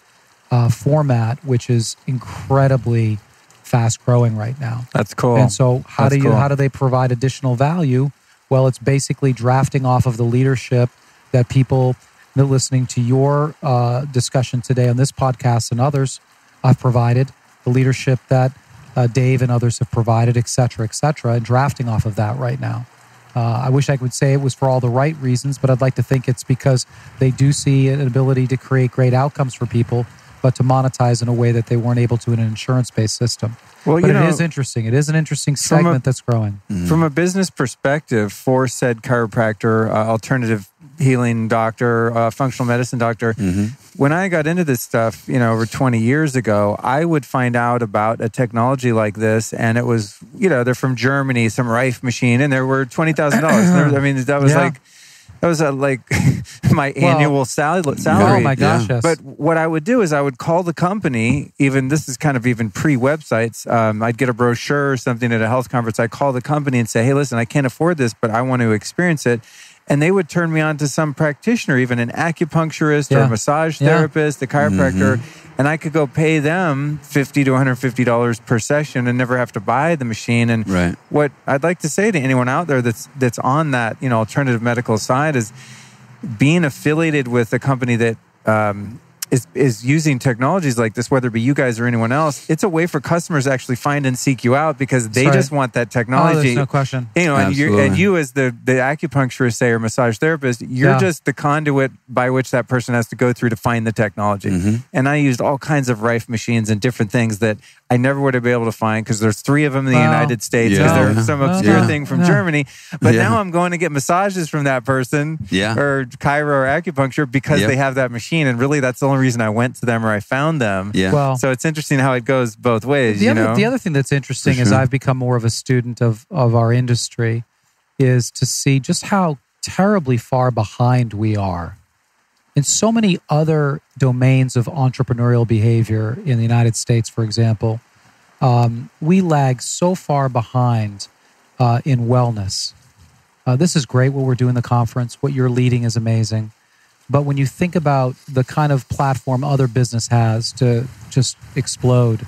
format, which is incredibly fast-growing right now. That's cool. And so how do they provide additional value? Well, it's basically drafting off of the leadership that people that listening to your discussion today on this podcast and others I've provided, the leadership that Dave and others have provided, et cetera, and drafting off of that right now. I wish I could say it was for all the right reasons, but I'd like to think it's because they do see an ability to create great outcomes for people, but to monetize in a way that they weren't able to in an insurance-based system. Well, but it is interesting. It is an interesting segment that's growing. From a business perspective, for said chiropractor, alternative healing doctor, functional medicine doctor, when I got into this stuff, over 20 years ago, I would find out about a technology like this, and it was, they're from Germany, some Reif machine, and there were $20,000. I mean, that was like my annual salary. Oh my gosh! Yes. But what I would do is I would call the company. This is kind of even pre-websites. I'd get a brochure or something at a health conference. I'd call the company and say, "Hey, listen, I can't afford this, but I want to experience it." And they would turn me on to some practitioner, even an acupuncturist or a massage therapist, a chiropractor. And I could go pay them $50 to $150 per session and never have to buy the machine. And what I'd like to say to anyone out there that's on that, alternative medical side is being affiliated with a company that is using technologies like this, whether it be you guys or anyone else. It's a way for customers to actually find and seek you out because they just want that technology. Oh, there's no question. And you as the acupuncturist, say, or massage therapist, you're just the conduit by which that person has to go through to find the technology. And I used all kinds of Rife machines and different things that I never would have been able to find because there's 3 of them in the United States because there's some obscure thing from Germany. But now I'm going to get massages from that person or chiro or acupuncture because they have that machine. And really, that's the only reason I went to them or I found them. Well, so it's interesting how it goes both ways. The other thing that's interesting as I've become more of a student of our industry is to see just how terribly far behind we are in so many other domains of entrepreneurial behavior in the United States, for example. We lag so far behind in wellness. This is great what we're doing in the conference. What you're leading is amazing. But when you think about the kind of platform other business has to just explode,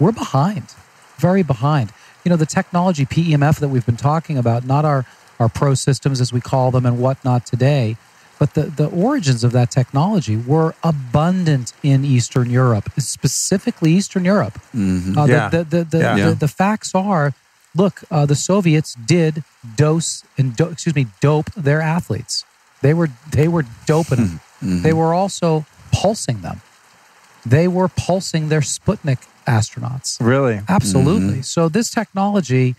we're behind, very behind. The technology, PEMF, that we've been talking about, not our pro systems as we call them and whatnot today, but the origins of that technology were abundant in Eastern Europe, specifically Eastern Europe. The facts are, look, the Soviets did dope their athletes. They were doping them. They were also pulsing them. They were pulsing their Sputnik astronauts. Really? Absolutely. So this technology,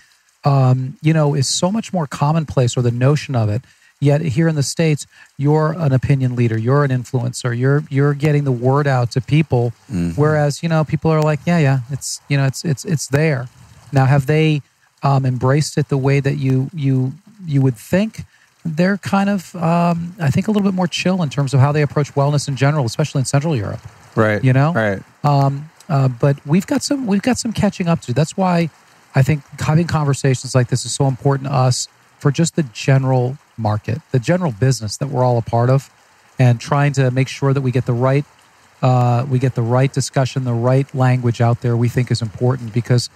is so much more commonplace, or the notion of it. Yet here in the States, you're an opinion leader, you're an influencer, you're getting the word out to people. Whereas people are like, it's there. Now, have they embraced it the way that you would think? They're kind of, I think, a little bit more chill in terms of how they approach wellness in general, especially in Central Europe. Right. Right. But we've got some catching up to. That's why I think having conversations like this is so important to us for just the general market, the general business that we're all a part of, and trying to make sure that we get the right discussion, the right language out there. We think is important because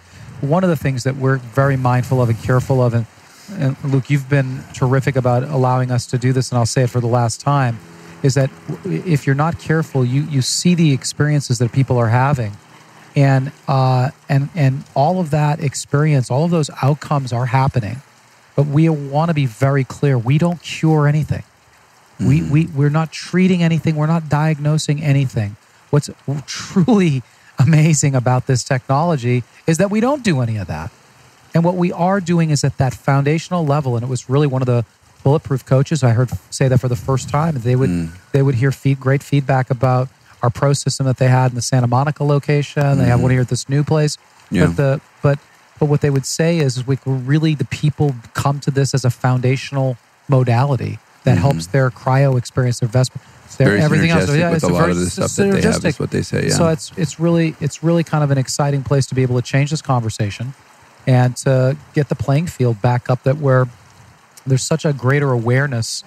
one of the things that we're very mindful of and careful of, and Luke, you've been terrific about allowing us to do this, and I'll say it for the last time, is that if you're not careful, you see the experiences that people are having, and all of that experience, all of those outcomes are happening. But we want to be very clear. We don't cure anything. We're not treating anything. We're not diagnosing anything. What's truly amazing about this technology is that we don't do any of that. And what we are doing is at that foundational level, and it was really one of the Bulletproof coaches I heard say that for the first time. They would hear great feedback about our pro system that they had in the Santa Monica location. They have one here at this new place. Yeah. But what they would say is the people come to this as a foundational modality that helps their cryo experience, their Vespa, everything else. So, with a lot of the stuff that they have is what they say. Yeah. So it's really kind of an exciting place to be able to change this conversation and to get the playing field back up that where there's such a greater awareness.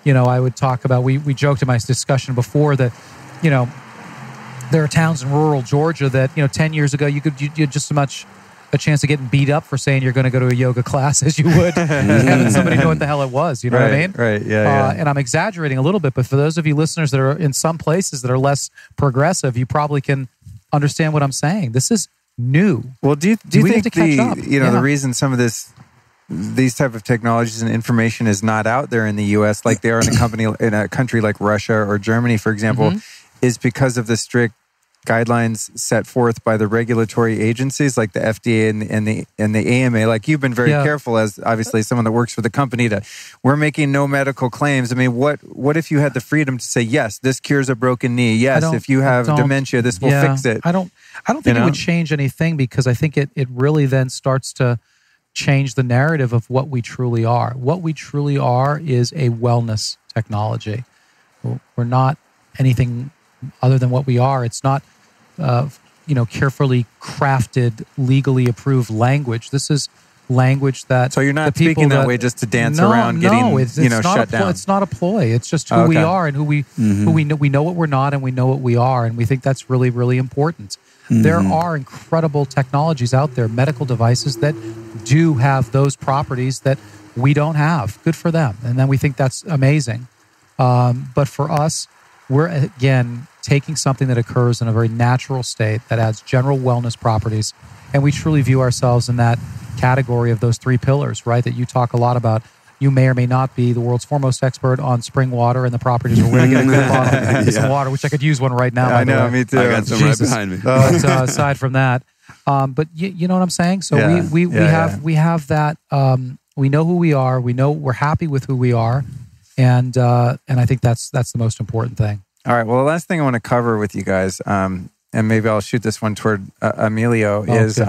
I would talk about, we joked in my discussion before that, there are towns in rural Georgia that, 10 years ago, you had just as much a chance of getting beat up for saying you're going to go to a yoga class as you would having somebody know what the hell it was. You know what I mean? Right, yeah. And I'm exaggerating a little bit, but for those of you listeners that are in some places that are less progressive, you probably can understand what I'm saying. This is new. Well, do you think the reason some of these type of technologies and information is not out there in the U.S. like they are in a country like Russia or Germany, for example, is because of the strict guidelines set forth by the regulatory agencies like the FDA and the AMA. Like you've been very careful as obviously someone that works for the company we're making no medical claims. I mean, what if you had the freedom to say, yes, this cures a broken knee. Yes, if you have dementia, this will fix it. I don't think it would change anything because I think it really then starts to change the narrative of what we truly are. What we truly are is a wellness technology. We're not anything other than what we are. It's not, carefully crafted, legally approved language. This is language that. So you're not speaking that way just to dance around getting shut down. It's not a ploy. It's just who we are and who we know. We know what we're not and we know what we are, and we think that's really, really important. There are incredible technologies out there, medical devices that do have those properties that we don't have. Good for them. And then we think that's amazing. But for us, we're, again, taking something that occurs in a very natural state that adds general wellness properties. And we truly view ourselves in that category of those three pillars, right? That you talk a lot about. You may or may not be the world's foremost expert on spring water and the properties of where to get a good bottle of some water, which I could use one right now. I know, me too. I got some right behind me. But aside from that, but you know what I'm saying? So we have that. We know who we are. We know we're happy with who we are, and I think that's the most important thing. All right. Well, the last thing I want to cover with you guys, and maybe I'll shoot this one toward Emilio, is.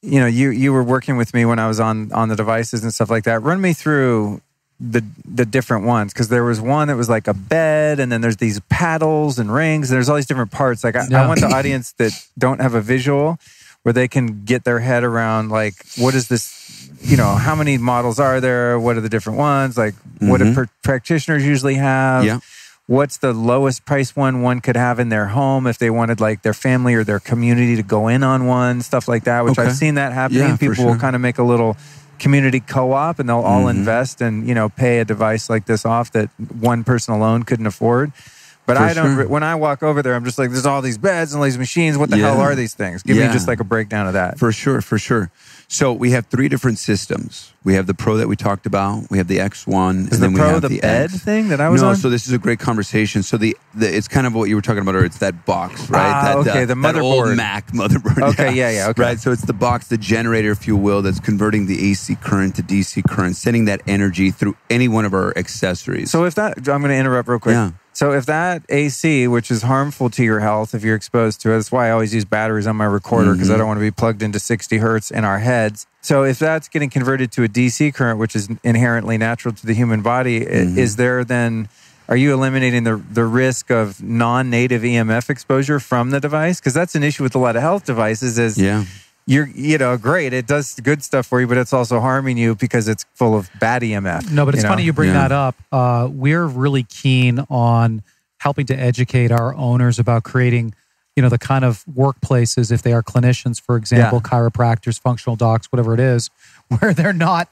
You were working with me when I was on the devices and stuff like that. Run me through the different ones, because there was one that was like a bed, and then there's these paddles and rings. And there's all these different parts. Like I want the audience that don't have a visual where they can get their head around, like, what is this? How many models are there? What are the different ones? Like, what do practitioners usually have? Yeah. What's the lowest price one could have in their home if they wanted like their family or their community to go in on one, stuff like that, which I've seen that happening. Yeah, people will kind of make a little community co-op and they'll all invest and, pay a device like this off that one person alone couldn't afford. But when I walk over there, I'm just like, there's all these beds and all these machines. What the hell are these things? Give me just like a breakdown of that. For sure. So we have three different systems. We have the Pro that we talked about. We have the X1. Is the Pro the bed thing that I was on? No, so this is a great conversation. So it's kind of what you were talking about earlier. It's that box, right? The motherboard. That old Mac motherboard. Okay, yeah. Okay. Right, so it's the box, the generator, if you will, that's converting the AC current to DC current, sending that energy through any one of our accessories. So I'm going to interrupt real quick. Yeah. So if that AC, which is harmful to your health if you're exposed to it, that's why I always use batteries on my recorder, because I don't want to be plugged into 60 hertz in our heads. So if that's getting converted to a DC current, which is inherently natural to the human body, is there then, are you eliminating the risk of non-native EMF exposure from the device? Because that's an issue with a lot of health devices is... You're, great. It does good stuff for you, but it's also harming you because it's full of bad EMF. No, but it's funny you bring that up. We're really keen on helping to educate our owners about creating, the kind of workplaces, if they are clinicians, for example, chiropractors, functional docs, whatever it is, where they're not,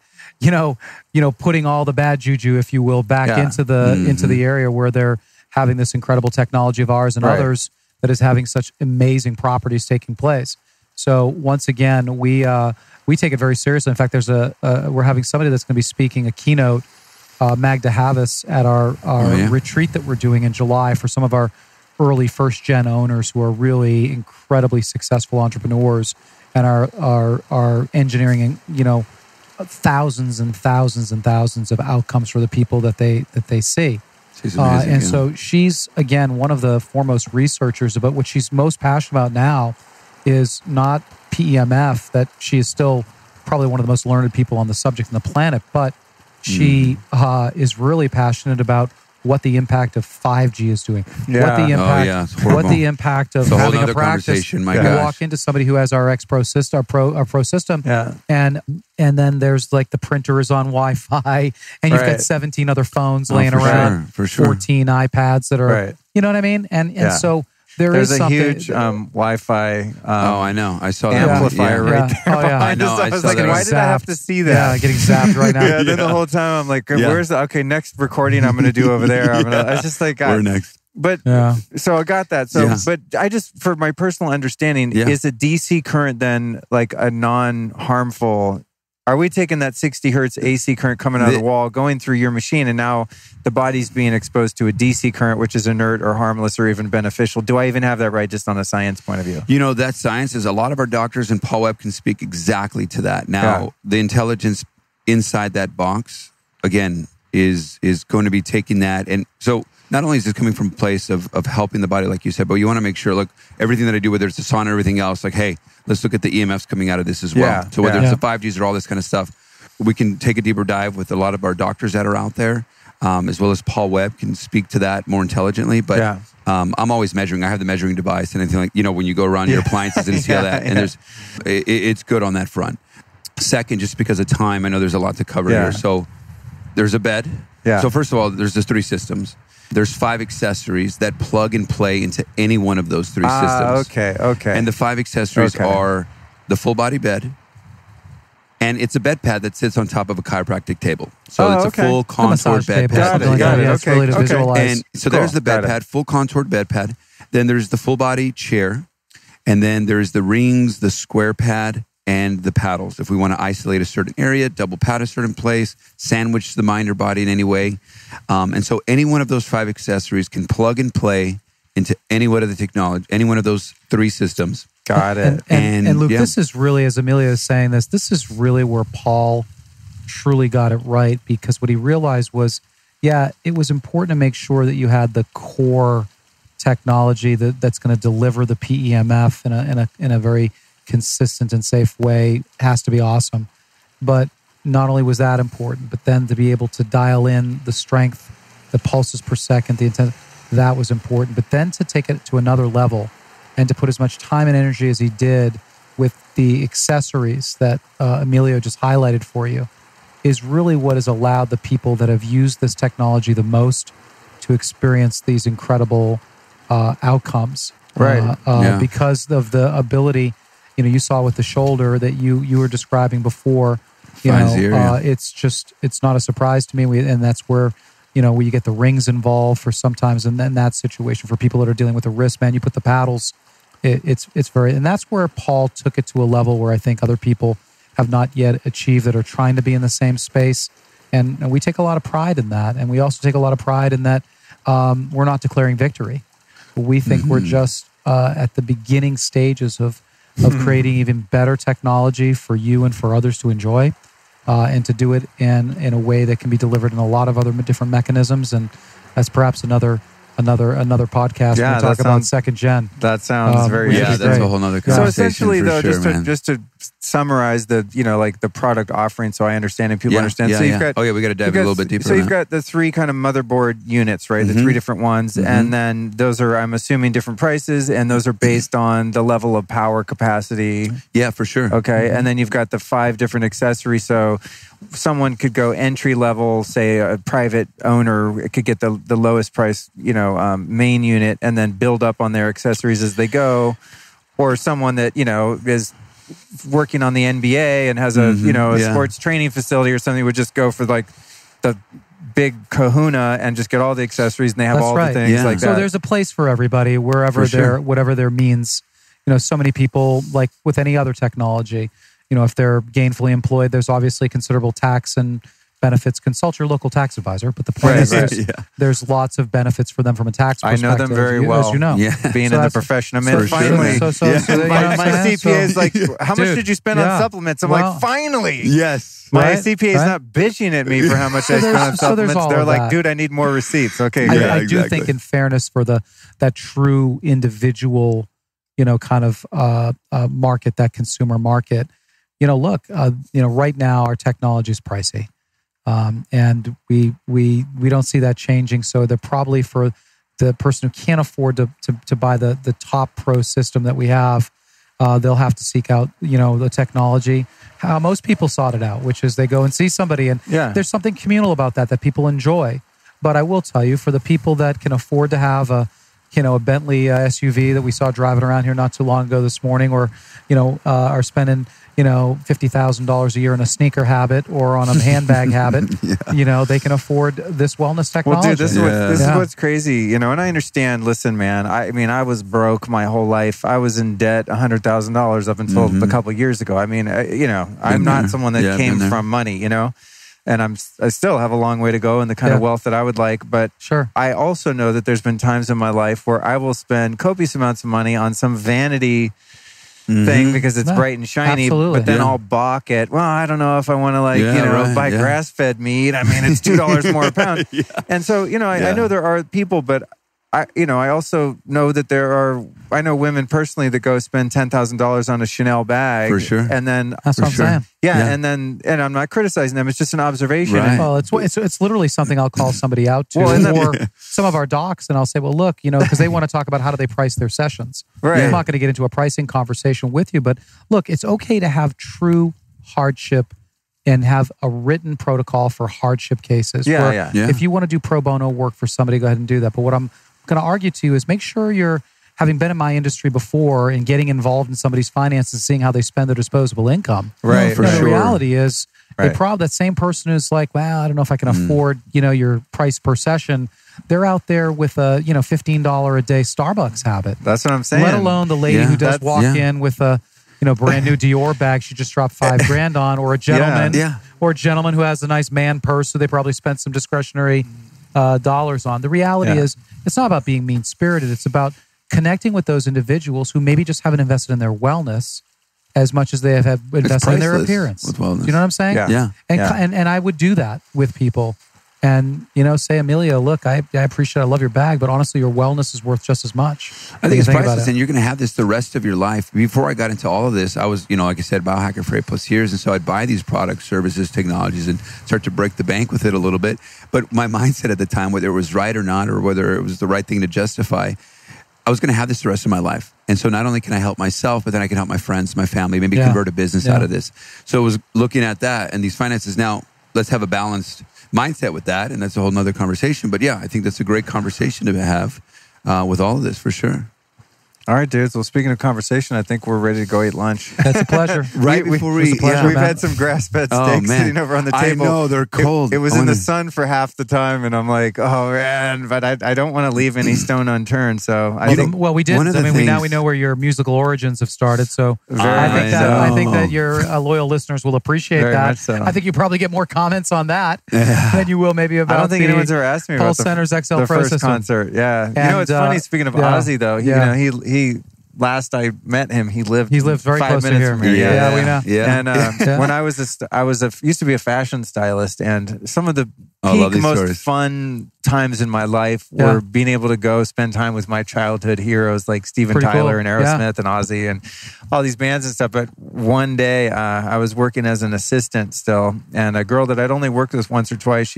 putting all the bad juju, if you will, back into the area where they're having this incredible technology of ours and others that is having such amazing properties taking place. So once again, we take it very seriously. In fact, we're having somebody that's going to be speaking a keynote, Magda Havis, at our retreat that we're doing in July for some of our early first-gen owners who are really incredibly successful entrepreneurs and are engineering, thousands and thousands and thousands of outcomes for the people that they see. She's amazing. So she's, again, one of the foremost researchers about what she's most passionate about now is not PEMF, that she is still probably one of the most learned people on the subject on the planet, but she is really passionate about what the impact of 5G is doing. What the impact of having a practice. You walk into somebody who has our Pro system, and then there's like the printer is on Wi-Fi, and you've got 17 other phones laying around, 14 iPads that are, you know what I mean? And so there's a huge Wi-Fi. I know. I saw that amplifier right there. I know. I was like, why did I have to see that? Yeah, getting zapped right now. Then the whole time I'm like, where's the next recording I'm going to do over there? I was just like, we're next. But so I got that. So, but I just, for my personal understanding, is a DC current then like a non-harmful? Are we taking that 60 hertz AC current coming out of the wall, going through your machine, and now the body's being exposed to a DC current, which is inert or harmless or even beneficial? Do I even have that right just on a science point of view? That science is, a lot of our doctors and Paul Webb can speak exactly to that. Now, the intelligence inside that box, again, is going to be taking that. And so not only is this coming from a place of helping the body, like you said, but you want to make sure, look, everything that I do, whether it's the sauna or everything else, like, hey, let's look at the EMFs coming out of this as well. So whether it's the 5Gs or all this kind of stuff, we can take a deeper dive with a lot of our doctors that are out there, as well as Paul Webb can speak to that more intelligently. But I'm always measuring. I have the measuring device and anything like, when you go around your appliances and see all that. And it's good on that front. Second, just because of time, I know there's a lot to cover here. So there's a bed. Yeah. So first of all, there's the 3 systems. There's 5 accessories that plug and play into any one of those 3 systems. Okay. And the 5 accessories are the full body bed, and it's a bed pad that sits on top of a chiropractic table. So it's a full contoured bed pad. Got it. It's really to visualize. And so there's the bed pad, full contoured bed pad. Then there's the full body chair, and then there's the rings, the square pad, and the paddles. If we want to isolate a certain area, double pad a certain place, sandwich the mind or body in any way. And so any one of those 5 accessories can plug and play into any one of the technology, any one of those 3 systems. Got it. And Luke, this is really, as Emilio is saying this is really where Paul truly got it right, because what he realized was, it was important to make sure that you had the core technology that's going to deliver the PEMF in a very consistent and safe way. It has to be awesome. But not only was that important, but then to be able to dial in the strength, the pulses per second, the intensity, that was important. But then to take it to another level and to put as much time and energy as he did with the accessories that Emilio just highlighted for you is really what has allowed the people that have used this technology the most to experience these incredible outcomes. Because of the ability, you saw with the shoulder that you were describing before, it's not a surprise to me. And that's where, where you get the rings involved for sometimes. And then that situation for people that are dealing with the wrist, man, you put the paddles, it's very, and that's where Paul took it to a level where I think other people have not yet achieved that are trying to be in the same space. And we take a lot of pride in that. And we also take a lot of pride in that we're not declaring victory. We think we're just at the beginning stages of creating even better technology for you and for others to enjoy, and to do it in a way that can be delivered in a lot of other different mechanisms. And that's perhaps another podcast. Yeah, we talk about second gen. That sounds very interesting. That's a whole nother conversation. So essentially, though, sure, just to summarize the the product offering, so I understand and people understand. So you've got we got to dive a little bit deeper. So you've got the 3 kind of motherboard units, right? The 3 different ones, and then those are, I'm assuming, different prices, and those are based on the level of power capacity. Yeah, for sure. Okay, and then you've got the 5 different accessories. So someone could go entry level, say a private owner could get the lowest price, main unit, and then build up on their accessories as they go. Or someone that, is working on the NBA and has a sports training facility or something would just go for like the big kahuna and just get all the accessories, and they have the things like that. So there's a place for everybody, wherever whatever their means. So many people, like with any other technology, if they're gainfully employed, there's obviously considerable tax and benefits. Consult your local tax advisor. But the point is, there's lots of benefits for them from a tax perspective. I know them very well. As you know. Being in the profession I'm in. Finally. My CPA is like, how much did you spend on supplements? I'm like, finally. Yes. My CPA is not bitching at me for how much I spent on supplements. They're like, dude, I need more receipts. Okay, good. I do think, in fairness, for that true individual, kind of market, that consumer market, look, right now our technology is pricey. And we don't see that changing. So they're probably, for the person who can't afford to buy the top pro system that we have, they'll have to seek out, the technology. How most people sought it out, which is they go and see somebody, and there's something communal about that people enjoy. But I will tell you, for the people that can afford to have a Bentley SUV that we saw driving around here not too long ago this morning, or, are spending, $50,000 a year in a sneaker habit or on a handbag habit, they can afford this wellness technology. Well, dude, this is what's crazy, and I understand. Listen, man, I was broke my whole life. I was in debt $100,000 up until a couple of years ago. I'm not someone that came from money, and I still have a long way to go in the kind of wealth that I would like. But I also know that there's been times in my life where I will spend copious amounts of money on some vanity thing because it's bright and shiny, but then I'll balk at, well, I don't know if I want to buy grass-fed meat. It's $2 more a pound. And so, I know there are people, but I also know that I know women personally that go spend $10,000 on a Chanel bag. For sure. And then that's what I'm saying. Yeah. And I'm not criticizing them. It's just an observation. Right. Well, it's literally something I'll call somebody out to, or some of our docs, and I'll say, well, look, because they want to talk about how do they price their sessions. Right. I'm not going to get into a pricing conversation with you, but look, it's okay to have true hardship and have a written protocol for hardship cases. Yeah. If you want to do pro bono work for somebody, go ahead and do that. But what I'm going to argue to you is make sure you're, having been in my industry before and getting involved in somebody's finances, seeing how they spend their disposable income. Right, for sure. The reality is, right. that same person who's like, well, I don't know if I can afford, your price per session. They're out there with a, $15 a day Starbucks habit. That's what I'm saying. Let alone the lady who does walk in with a, brand new Dior bag she just dropped $5,000 on, or a gentleman who has a nice man purse who they probably spent some discretionary dollars on. The reality is, it's not about being mean-spirited. It's about connecting with those individuals who maybe just haven't invested in their wellness as much as they have invested in their appearance. With wellness. Do you know what I'm saying? Yeah. And I would do that with people. And, say, Emilio, look, I appreciate, I love your bag, but honestly, your wellness is worth just as much. I think it's priceless, and you're going to have this the rest of your life. Before I got into all of this, I was, like I said, biohacker for 8+ years, and so I'd buy these products, services, technologies, and start to break the bank with it a little bit. But my mindset at the time, whether it was right or not, or whether it was the right thing to justify, I was going to have this the rest of my life. And so not only can I help myself, but then I can help my friends, my family, maybe convert a business out of this. So it was looking at that and these finances. Now, let's have a balanced mindset with that. And that's a whole nother conversation. But yeah, I think that's a great conversation to have with all of this for sure. All right, dudes. Well, speaking of conversation, I think we're ready to go eat lunch. That's a pleasure. We've had some grass-fed steaks sitting over on the table. I know, they're cold. It was in the sun for half the time, and I'm like, oh, man, but I don't want to leave any stone unturned. So I think... Well, we did. Now we know where your musical origins have started. So I think that your loyal listeners will appreciate Very that. much so. I think you probably get more comments on that than you will maybe about I don't think anyone's ever asked me about the first concert. Yeah. And, it's funny, speaking of Ozzy, though, he last I met him, he lived very 5 close minutes to from here. here. Yeah, we know. Yeah. And when I was used to be a fashion stylist, and some of the peak, most stories. fun times in my life were being able to go spend time with my childhood heroes like Steven Tyler and Aerosmith and Ozzy and all these bands and stuff. But one day I was working as an assistant still, and a girl that I'd only worked with once or twice,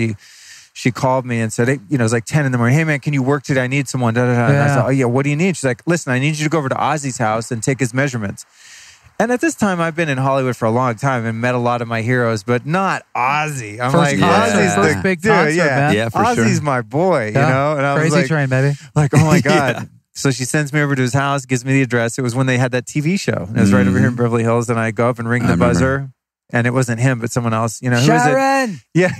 she called me and said, hey, it was like 10 in the morning. Hey, man, can you work today? I need someone. And I said, oh, yeah, what do you need? She's like, listen, I need you to go over to Ozzy's house and take his measurements. And at this time, I've been in Hollywood for a long time and met a lot of my heroes, but not Ozzy. I'm Ozzy's the big dude. Concert, man. Yeah, for Ozzy's my boy, And I was Crazy Train, baby. Like, oh my God. So she sends me over to his house, gives me the address. It was when they had that TV show. It was right over here in Beverly Hills. And I go up and ring the buzzer. And it wasn't him, but someone else. Who is it? Yeah.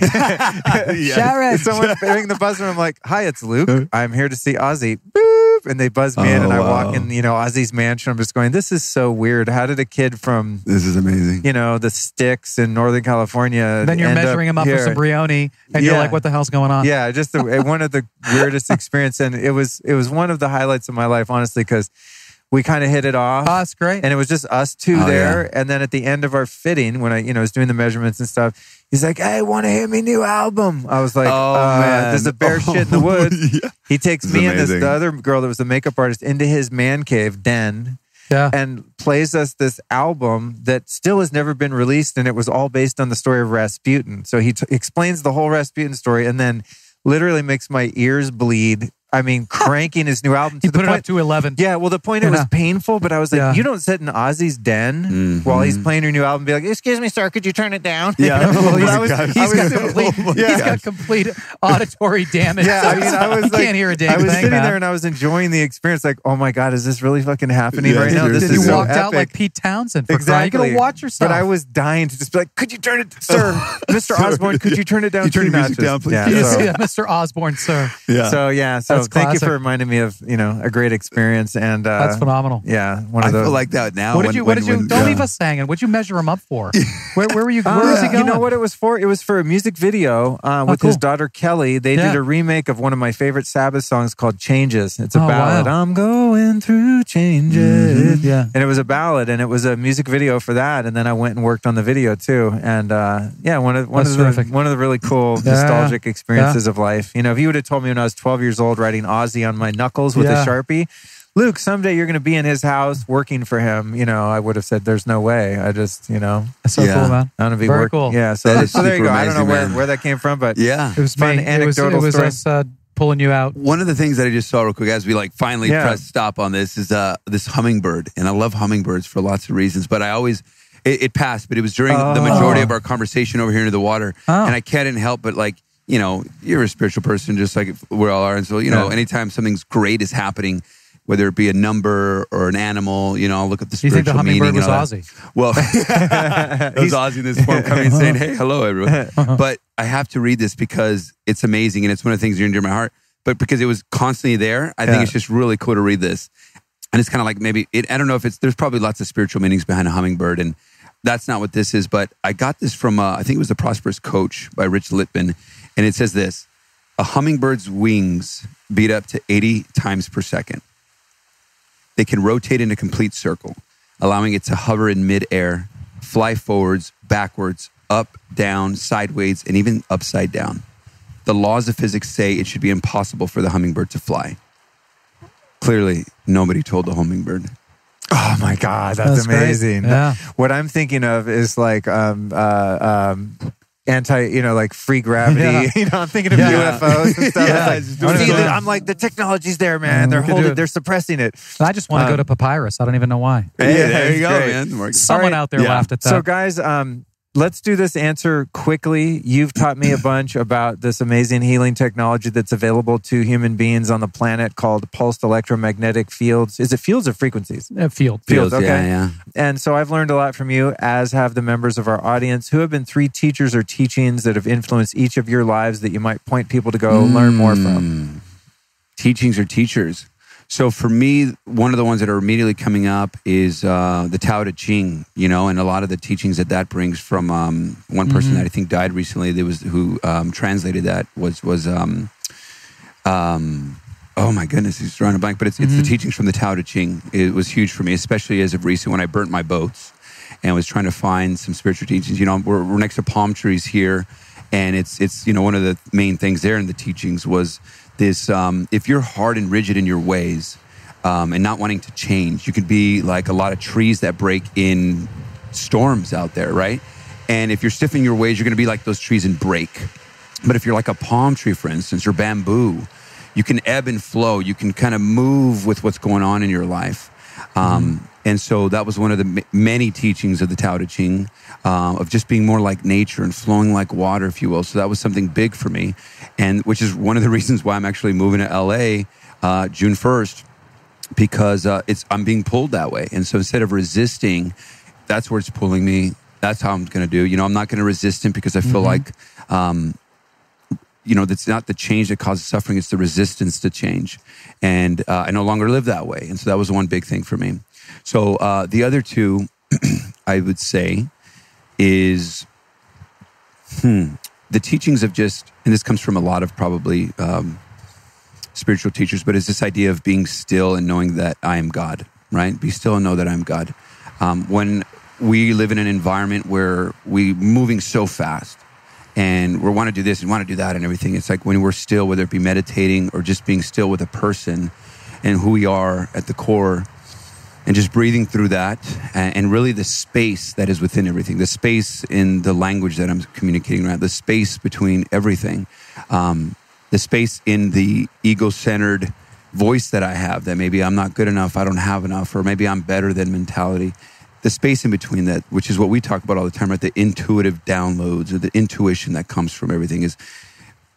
Sharon. Someone ring the buzzer. I'm like, hi, it's Luke. I'm here to see Ozzy. Boop. And they buzz me in, and I walk in, Ozzy's mansion. I'm just going, this is so weird. How did a kid from... This is amazing. The sticks in Northern California... Then you're measuring him up for some brioni, and you're like, what the hell's going on? Yeah, just one of the weirdest experiences. And it was one of the highlights of my life, honestly, because... we kind of hit it off. Oh, that's great. And it was just us two there. Yeah. And then at the end of our fitting, when I was doing the measurements and stuff, he's like, hey, want to hear me new album? I was like, man, there's a bear shit in the woods. He takes me and the other girl that was the makeup artist into his man cave den and plays us this album that still has never been released. And it was all based on the story of Rasputin. So he explains the whole Rasputin story and then literally makes my ears bleed. I mean, cranking his new album. He put it up to 11. Yeah, well, the point, it was painful, but I was like, you don't sit in Ozzy's den while he's playing your new album and be like, excuse me, sir, could you turn it down? Yeah. He's got complete auditory damage. Yeah, I mean, I was he can't hear a damn thing. I was sitting there and I was enjoying the experience like, oh my God, is this really fucking happening right now? This is you so walked epic. out like Pete Townsend. Exactly. You're going to watch yourself. But I was dying to just be like, could you turn it, sir? Mr. Osborne, could you turn it down? Turn your music down, please. Yeah, Mr. Osborne, sir. Yeah. So thank you for reminding me of a great experience, and that's phenomenal. Yeah, I feel like that now. What did you? Don't leave us hanging. What'd you measure him up for? Where were you? Where was he going? You know what it was for? It was for a music video with his daughter Kelly. They did a remake of one of my favorite Sabbath songs called "Changes." It's a ballad. Wow. I'm going through changes. Mm-hmm. Yeah, and it was a ballad, and it was a music video for that. And then I went and worked on the video too. And one of the really cool nostalgic experiences of life. If you would have told me when I was 12 years old writing Ozzy on my knuckles with a Sharpie, Luke, someday you're going to be in his house working for him, I would have said, there's no way. I just, That's so cool, man. I want to be very cool. Yeah, so there you go. I don't know where that came from, but it was fun anecdotal story. It was us pulling you out. One of the things that I just saw real quick as we finally press stop on this is this hummingbird. And I love hummingbirds for lots of reasons, but I always It passed, but it was during the majority of our conversation over here into the water. And I couldn't help but like, you know, you're a spiritual person just like we all are. And so, you know, anytime something's great is happening, whether it be a number or an animal, you know, I'll look at the spiritual meaning. You think the hummingbird was Ozzy? Well, it was Ozzy in this form coming and saying, hey, hello, everyone. But I have to read this because it's amazing and it's one of the things near and dear to my heart. But because it was constantly there, I think it's just really cool to read this. And it's kind of like maybe, I don't know if there's probably lots of spiritual meanings behind a hummingbird. And that's not what this is. But I got this from, I think it was The Prosperous Coach by Rich Lippman. And it says this: a hummingbird's wings beat up to 80 times per second. They can rotate in a complete circle, allowing it to hover in midair, fly forwards, backwards, up, down, sideways, and even upside down. The laws of physics say it should be impossible for the hummingbird to fly. Clearly, nobody told the hummingbird. Oh my God, that's amazing. Yeah. What I'm thinking of is like like free gravity. You know, I'm thinking of UFOs and stuff. I'm like, the technology's there, man. They're suppressing it. I just want to go to Papyrus. I don't even know why. Hey, there you go, man. Someone out there laughed at that. So guys, let's do this answer quickly. You've taught me a bunch about this amazing healing technology that's available to human beings on the planet called pulsed electromagnetic fields. Is it fields or frequencies? Fields, okay. Yeah. And so I've learned a lot from you, as have the members of our audience. Who have been 3 teachers or teachings that have influenced each of your lives that you might point people to go learn more from? Teachings or teachers. So for me, one of the ones that are immediately coming up is the Tao Te Ching, you know, and a lot of the teachings that brings from one person that I think died recently. Who translated that was oh my goodness, he's drawing a blank. But it's the teachings from the Tao Te Ching. It was huge for me, especially as of recent when I burnt my boats and was trying to find some spiritual teachings. You know, we're next to palm trees here, and it's you know, one of the main things there in the teachings was this, if you're hard and rigid in your ways and not wanting to change, you could be like a lot of trees that break in storms out there, right? And if you're stiff in your ways, you're going to be like those trees and break. But if you're like a palm tree, for instance, or bamboo, you can ebb and flow. You can kind of move with what's going on in your life. And so that was one of the many teachings of the Tao Te Ching, of just being more like nature and flowing like water, if you will. So that was something big for me, and which is one of the reasons why I'm actually moving to LA June 1st, because I'm being pulled that way. And so instead of resisting, that's where it's pulling me. That's how I'm going to do. You know, I'm not going to resist it because I feel like, you know, that's not the change that causes suffering. It's the resistance to change. And I no longer live that way. And so that was one big thing for me. So the other 2, I would say, is the teachings of just, and this comes from a lot of probably spiritual teachers, but it's this idea of being still and knowing that I am God, right? Be still and know that I'm God. When we live in an environment where we're moving so fast and we want to do this and want to do that and everything, it's like when we're still, whether it be meditating or just being still with a person and who we are at the core, and just breathing through that, and really the space that is within everything, the space in the language that I'm communicating around, the space between everything, the space in the ego-centered voice that I have, that maybe I'm not good enough, I don't have enough, or maybe I'm better than mentality. The space in between that, which is what we talk about all the time, right? The intuitive downloads or the intuition that comes from everything, is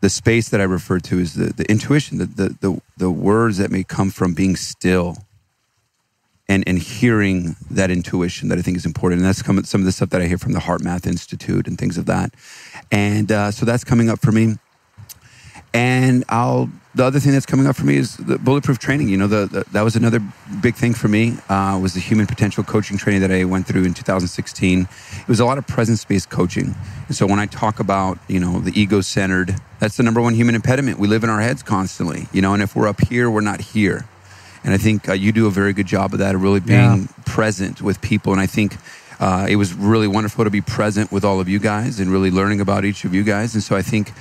the space that I refer to as the intuition, the words that may come from being still. And hearing that intuition that I think is important. And that's some of the stuff that I hear from the Heart Math Institute and things of that. And so that's coming up for me. And the other thing that's coming up for me is the bulletproof training. You know, that was another big thing for me, was the human potential coaching training that I went through in 2016. It was a lot of presence-based coaching. And so when I talk about, you know, the ego-centered, that's the number one human impediment. We live in our heads constantly, you know, and if we're up here, we're not here. And I think you do a very good job of that, of really being present with people. And I think it was really wonderful to be present with all of you guys and really learning about each of you guys. And so I think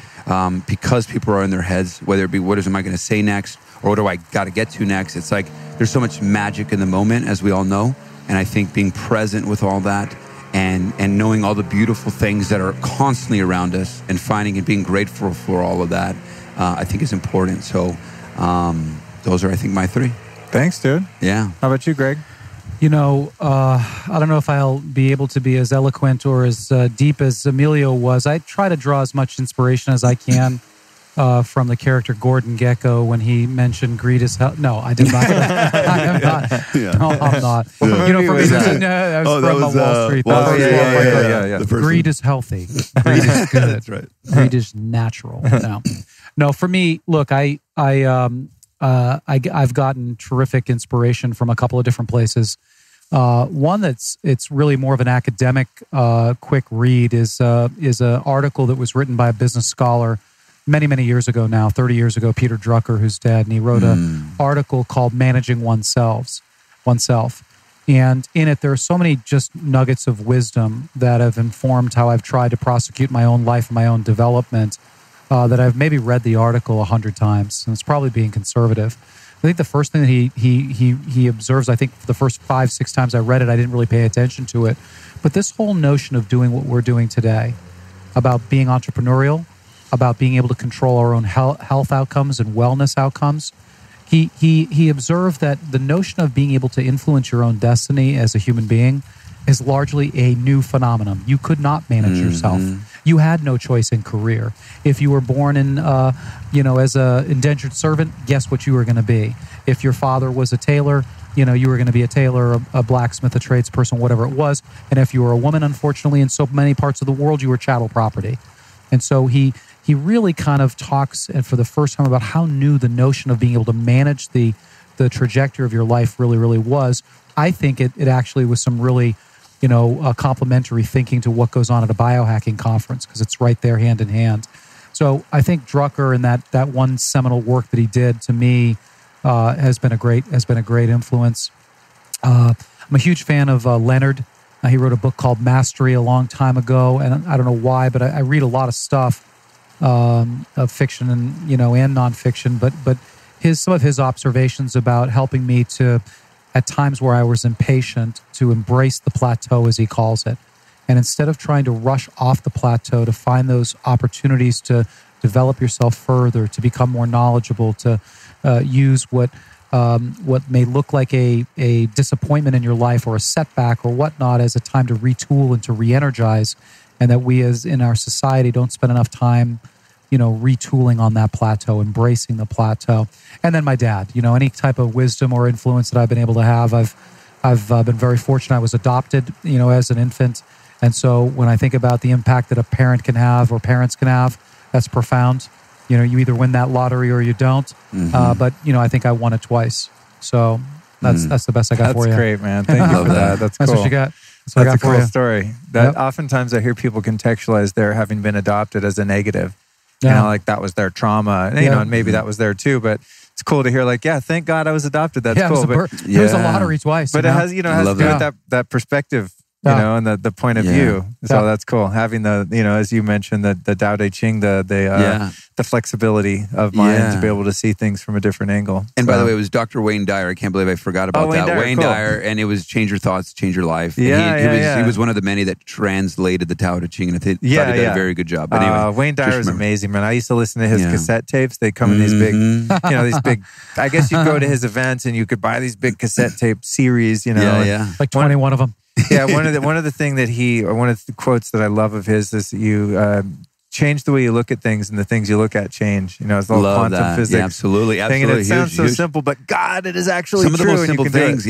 because people are in their heads, whether it be what am I going to say next or what do I got to get to next, it's like there's so much magic in the moment, as we all know. And I think being present with all that and knowing all the beautiful things that are constantly around us and finding and being grateful for all of that, I think is important. So those are, I think, my 3. Thanks, dude. Yeah. How about you, Greg? I don't know if I'll be able to be as eloquent or as deep as Emilio was. I try to draw as much inspiration as I can from the character Gordon Gekko when he mentioned greed is hell. No, I did not. I am not. Yeah. No, I'm not. Yeah. For me, that was from Wall Street. Yeah. Greed is healthy. Greed is good. That's right. Greed is natural. No. For me, look, I've gotten terrific inspiration from a couple of different places. One it's really more of an academic quick read is an article that was written by a business scholar many years ago now, 30 years ago, Peter Drucker, who's dead, and he wrote an article called Managing Oneself. And in it, there are so many just nuggets of wisdom that have informed how I've tried to prosecute my own life and my own development that I've maybe read the article 100 times, and it's probably being conservative. I think the first thing that he observes, I think the first 5-6 times I read it, I didn't really pay attention to it. But this whole notion of doing what we're doing today, about being entrepreneurial, about being able to control our own health outcomes and wellness outcomes, he observed that the notion of being able to influence your own destiny as a human being is largely a new phenomenon. You could not manage yourself. You had no choice in career. If you were born in, as a indentured servant, guess what you were going to be? If your father was a tailor, you were going to be a tailor, a blacksmith, a tradesperson, whatever it was. And if you were a woman, unfortunately, in so many parts of the world, you were chattel property. And so he really kind of talks, and for the first time, about how new the notion of being able to manage the trajectory of your life really was. I think it actually was some really complementary thinking to what goes on at a biohacking conference, because it's right there hand in hand. So I think Drucker and that one seminal work that he did, to me, has been a great influence. I'm a huge fan of Leonard. He wrote a book called Mastery a long time ago, and I don't know why, but I read a lot of stuff of fiction and nonfiction. But some of his observations about helping me to, at times where I was impatient, to embrace the plateau, as he calls it. And instead of trying to rush off the plateau to find those opportunities to develop yourself further, to become more knowledgeable, to use what may look like a disappointment in your life or a setback or whatnot as a time to retool and to re-energize, and that we as in our society don't spend enough time retooling on that plateau, embracing the plateau. And then my dad, any type of wisdom or influence that I've been able to have, I've been very fortunate. I was adopted, as an infant. And so when I think about the impact that a parent can have or parents can have, that's profound. You either win that lottery or you don't. But, I think I won it twice. So that's the best I got for you. That's great, man. Thank you for that. That's cool. That's what you got. That's a cool story. Oftentimes I hear people contextualize their having been adopted as a negative. Like that was their trauma. And maybe that was there too, but it's cool to hear thank God I was adopted. That's cool. It was a lottery twice. But it has, has to do with that perspective, and the point of view. So that's cool. Having the, as you mentioned, the Tao Te Ching, the flexibility of mind to be able to see things from a different angle. And by the way, it was Dr. Wayne Dyer. I can't believe I forgot about that. Wayne Dyer, and it was Change Your Thoughts, Change Your Life. And he was one of the many that translated the Tao Te Ching, and I thought he did a very good job. But anyway, Wayne Dyer is amazing, man. I used to listen to his cassette tapes. They come in these big, these big, I guess you'd go to his events and you could buy these big cassette tape series, Like 21 of them. One of the quotes that I love of his is you change the way you look at things, and the things you look at change. It's all quantum physics. Yeah, absolutely. And it sounds so simple, but God, it is actually some true. Of the most simple things.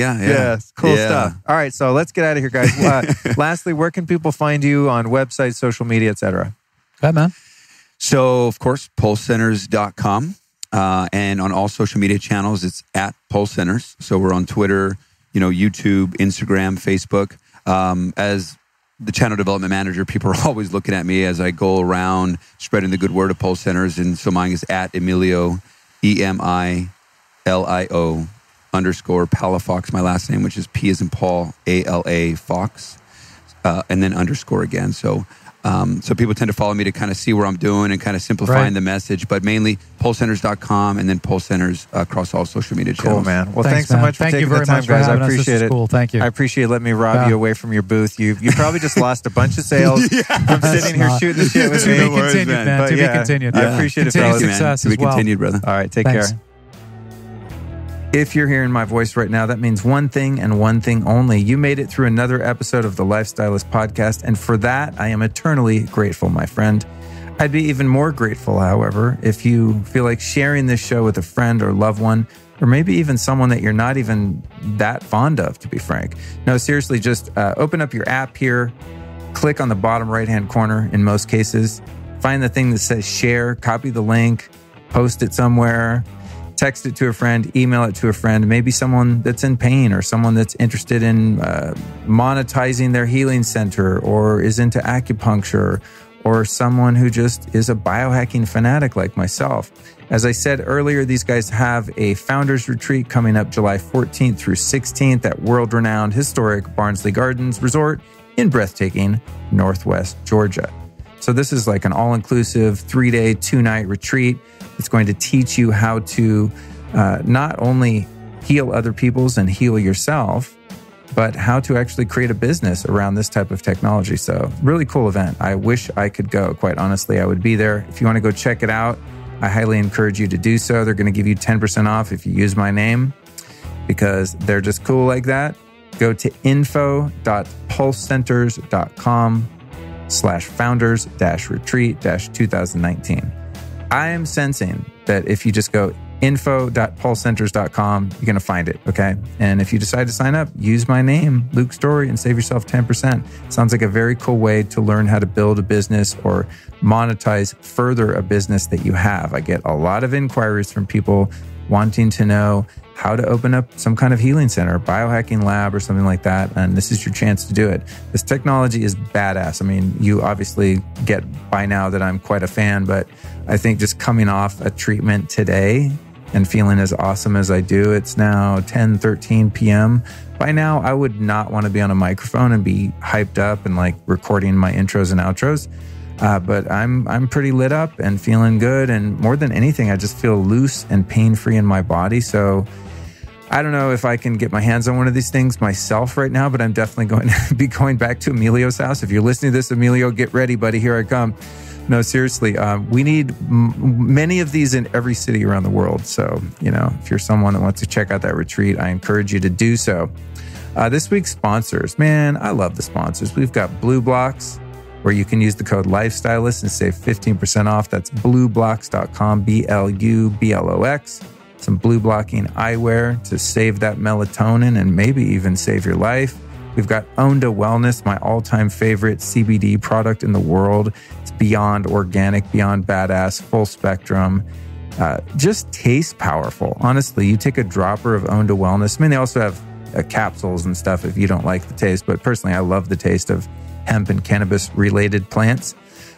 Cool stuff. All right, so let's get out of here, guys. Lastly, where can people find you on websites, social media, etc.? Hi, man. So, of course, pulsecenters.com. And on all social media channels, it's at Pulse Centers. So we're on Twitter, YouTube, Instagram, Facebook. As the channel development manager, people are always looking at me as I go around spreading the good word of Pulse Centers. And so mine is at Emilio, EMILIO _ Palafox, my last name, which is P as in Paul, ALA Fox, and then _ again. So people tend to follow me to kind of see where I'm doing and kind of simplifying the message, but mainly pulsecenters.com and then Pulse Centers across all social media channels. Cool, man. Well, thanks so much for taking the time, guys. I appreciate it. Cool. Thank you. I appreciate letting me rob you away from your booth. You probably just lost a bunch of sales from sitting here shooting the shit with me. To be continued, man. To be continued. I appreciate it, fellas. Success to be as well. continued, brother. All right, take care. If you're hearing my voice right now, that means one thing and one thing only. You made it through another episode of the Lifestylist podcast, and for that, I am eternally grateful, my friend. I'd be even more grateful, however, if you feel like sharing this show with a friend or loved one, or maybe even someone that you're not even that fond of, to be frank. No, seriously, just open up your app here, click on the bottom right-hand corner in most cases, find the thing that says share, copy the link, post it somewhere, text it to a friend, email it to a friend, maybe someone that's in pain or someone that's interested in monetizing their healing center or is into acupuncture, or someone who just is a biohacking fanatic like myself. As I said earlier, these guys have a founders retreat coming up July 14th through 16th at world-renowned historic Barnsley Gardens Resort in breathtaking Northwest Georgia. So this is like an all-inclusive 3-day, 2-night retreat. It's going to teach you how to not only heal other people's and heal yourself, but how to actually create a business around this type of technology. So really cool event. I wish I could go. Quite honestly, I would be there. If you want to go check it out, I highly encourage you to do so. They're going to give you 10% off if you use my name because they're just cool like that. Go to info.pulsecenters.com/founders-retreat-2019. I am sensing that if you just go info.pulsecenters.com, you're going to find it, okay? And if you decide to sign up, use my name, Luke Story, and save yourself 10%. Sounds like a very cool way to learn how to build a business or monetize further a business that you have. I get a lot of inquiries from people wanting to know how to open up some kind of healing center, biohacking lab or something like that. And this is your chance to do it. This technology is badass. I mean, you obviously get by now that I'm quite a fan, but I think just coming off a treatment today and feeling as awesome as I do, it's now 10:13 p.m. By now, I would not want to be on a microphone and be hyped up and like recording my intros and outros. But I'm pretty lit up and feeling good. And more than anything, I just feel loose and pain-free in my body. So I don't know if I can get my hands on one of these things myself right now, but I'm definitely going to be going back to Emilio's house. If you're listening to this, Emilio, get ready, buddy. Here I come. No, seriously, we need many of these in every city around the world. So, you know, if you're someone that wants to check out that retreat, I encourage you to do so. This week's sponsors, man, I love the sponsors. We've got Blue Blocks, where you can use the code Lifestylist and save 15% off. That's blueblocks.com, BLUBLOX. Some blue blocking eyewear to save that melatonin and maybe even save your life. We've got Onda Wellness, my all-time favorite CBD product in the world. It's beyond organic, beyond badass, full spectrum. Just tastes powerful. Honestly, you take a dropper of Onda Wellness. I mean, they also have capsules and stuff if you don't like the taste, but personally, I love the taste of hemp and cannabis-related plants.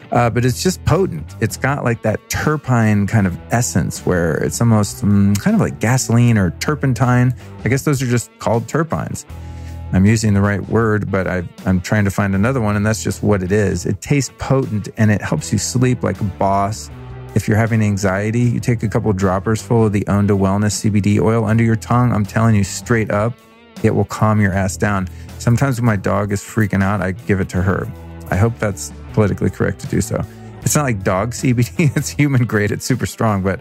But it's just potent. It's got like that terpene kind of essence where it's almost kind of like gasoline or turpentine. I guess those are just called terpenes. I'm using the right word, but I'm trying to find another one, and that's just what it is. It tastes potent, and it helps you sleep like a boss. If you're having anxiety, you take a couple droppers full of the Onda Wellness CBD oil under your tongue. I'm telling you straight up, it will calm your ass down. Sometimes when my dog is freaking out, I give it to her. I hope that's politically correct to do so. It's not like dog CBD. It's human grade. It's super strong, but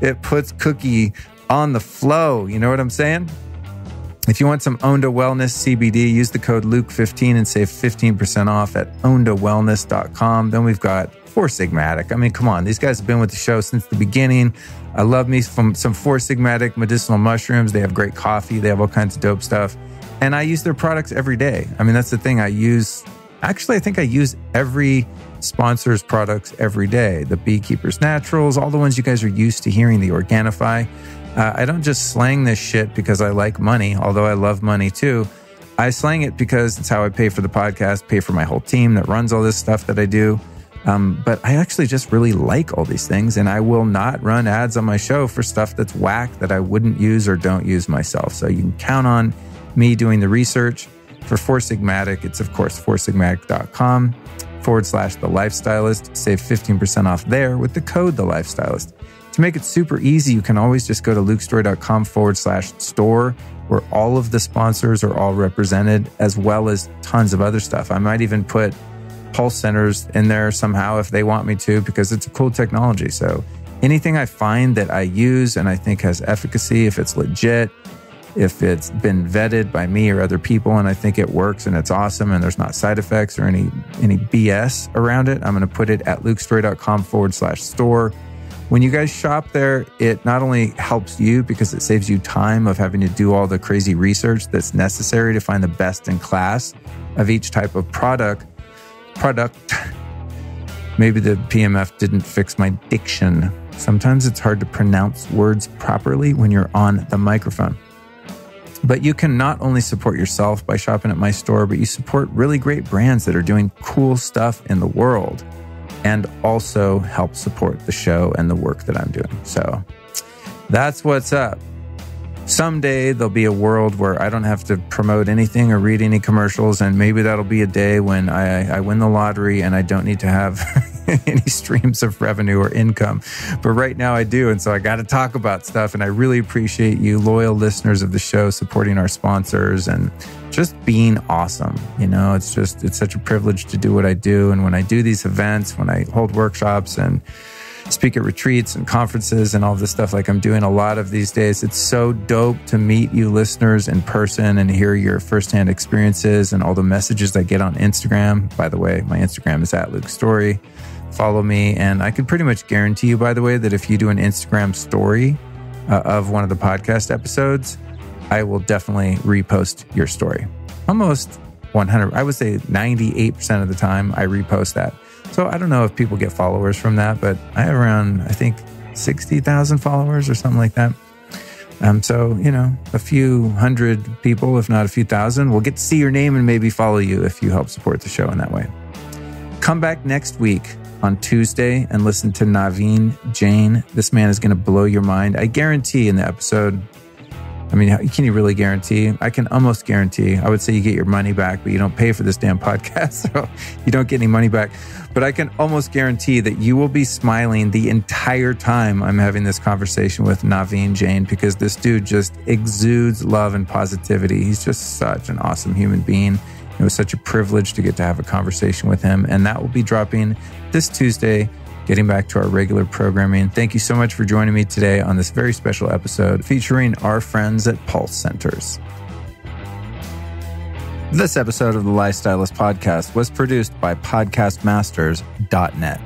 it puts Cookie on the flow. You know what I'm saying? If you want some Onda Wellness CBD, use the code Luke15 and save 15% off at ondawellness.com. Then we've got Four Sigmatic. I mean, come on. These guys have been with the show since the beginning. I love me some Four Sigmatic medicinal mushrooms. They have great coffee. They have all kinds of dope stuff. And I use their products every day. I mean, that's the thing I use. Actually, I think I use every sponsor's products every day. The Beekeeper's Naturals, all the ones you guys are used to hearing, the Organifi. I don't just slang this shit because I like money, although I love money too. I slang it because it's how I pay for the podcast, pay for my whole team that runs all this stuff that I do. But I actually just really like all these things, and I will not run ads on my show for stuff that's whack that I wouldn't use or don't use myself. So you can count on me doing the research. For Four Sigmatic, it's of course foursigmatic.com/The Lifestylist. Save 15% off there with the code The Lifestylist. To make it super easy, you can always just go to lukestory.com/store, where all of the sponsors are all represented, as well as tons of other stuff. I might even put Pulse Centers in there somehow if they want me to, because it's a cool technology. So Anything I find that I use and I think has efficacy, if it's legit, if it's been vetted by me or other people and I think it works and it's awesome and there's not side effects or any BS around it, I'm going to put it at lukestory.com/store. When you guys shop there, it not only helps you because it saves you time of having to do all the crazy research that's necessary to find the best in class of each type of product. Maybe the PEMF didn't fix my diction. Sometimes it's hard to pronounce words properly when you're on the microphone. But you can not only support yourself by shopping at my store, but you support really great brands that are doing cool stuff in the world and also help support the show and the work that I'm doing. So that's what's up. Someday there'll be a world where I don't have to promote anything or read any commercials, and maybe that'll be a day when I win the lottery and I don't need to have any streams of revenue or income. But right now I do, and so I got to talk about stuff, and I really appreciate you, loyal listeners of the show, supporting our sponsors and just being awesome. You know, it's such a privilege to do what I do, and when I do these events, when I hold workshops and speak at retreats and conferences and all this stuff like I'm doing a lot of these days, it's so dope to meet you listeners in person and hear your firsthand experiences and all the messages I get on Instagram. By the way, my Instagram is @LukeStory. Follow me, and I can pretty much guarantee you, by the way, that if you do an Instagram story of one of the podcast episodes, I will definitely repost your story. Almost 100, I would say 98% of the time I repost that. So I don't know if people get followers from that, but I have around, I think, 60,000 followers or something like that. So, you know, a few hundred people, if not a few thousand, will get to see your name and maybe follow you if you help support the show in that way. Come back next week on Tuesday and listen to Naveen Jain. This man is going to blow your mind. I guarantee in the episode, I mean, can you really guarantee? I can almost guarantee. I would say you get your money back, but you don't pay for this damn podcast, so you don't get any money back. But I can almost guarantee that you will be smiling the entire time I'm having this conversation with Naveen Jain, because this dude just exudes love and positivity. He's just such an awesome human being. It was such a privilege to get to have a conversation with him, and that will be dropping this Tuesday. Getting back to our regular programming. Thank you so much for joining me today on this very special episode featuring our friends at Pulse Centers. This episode of the Lifestylist Podcast was produced by podcastmasters.net.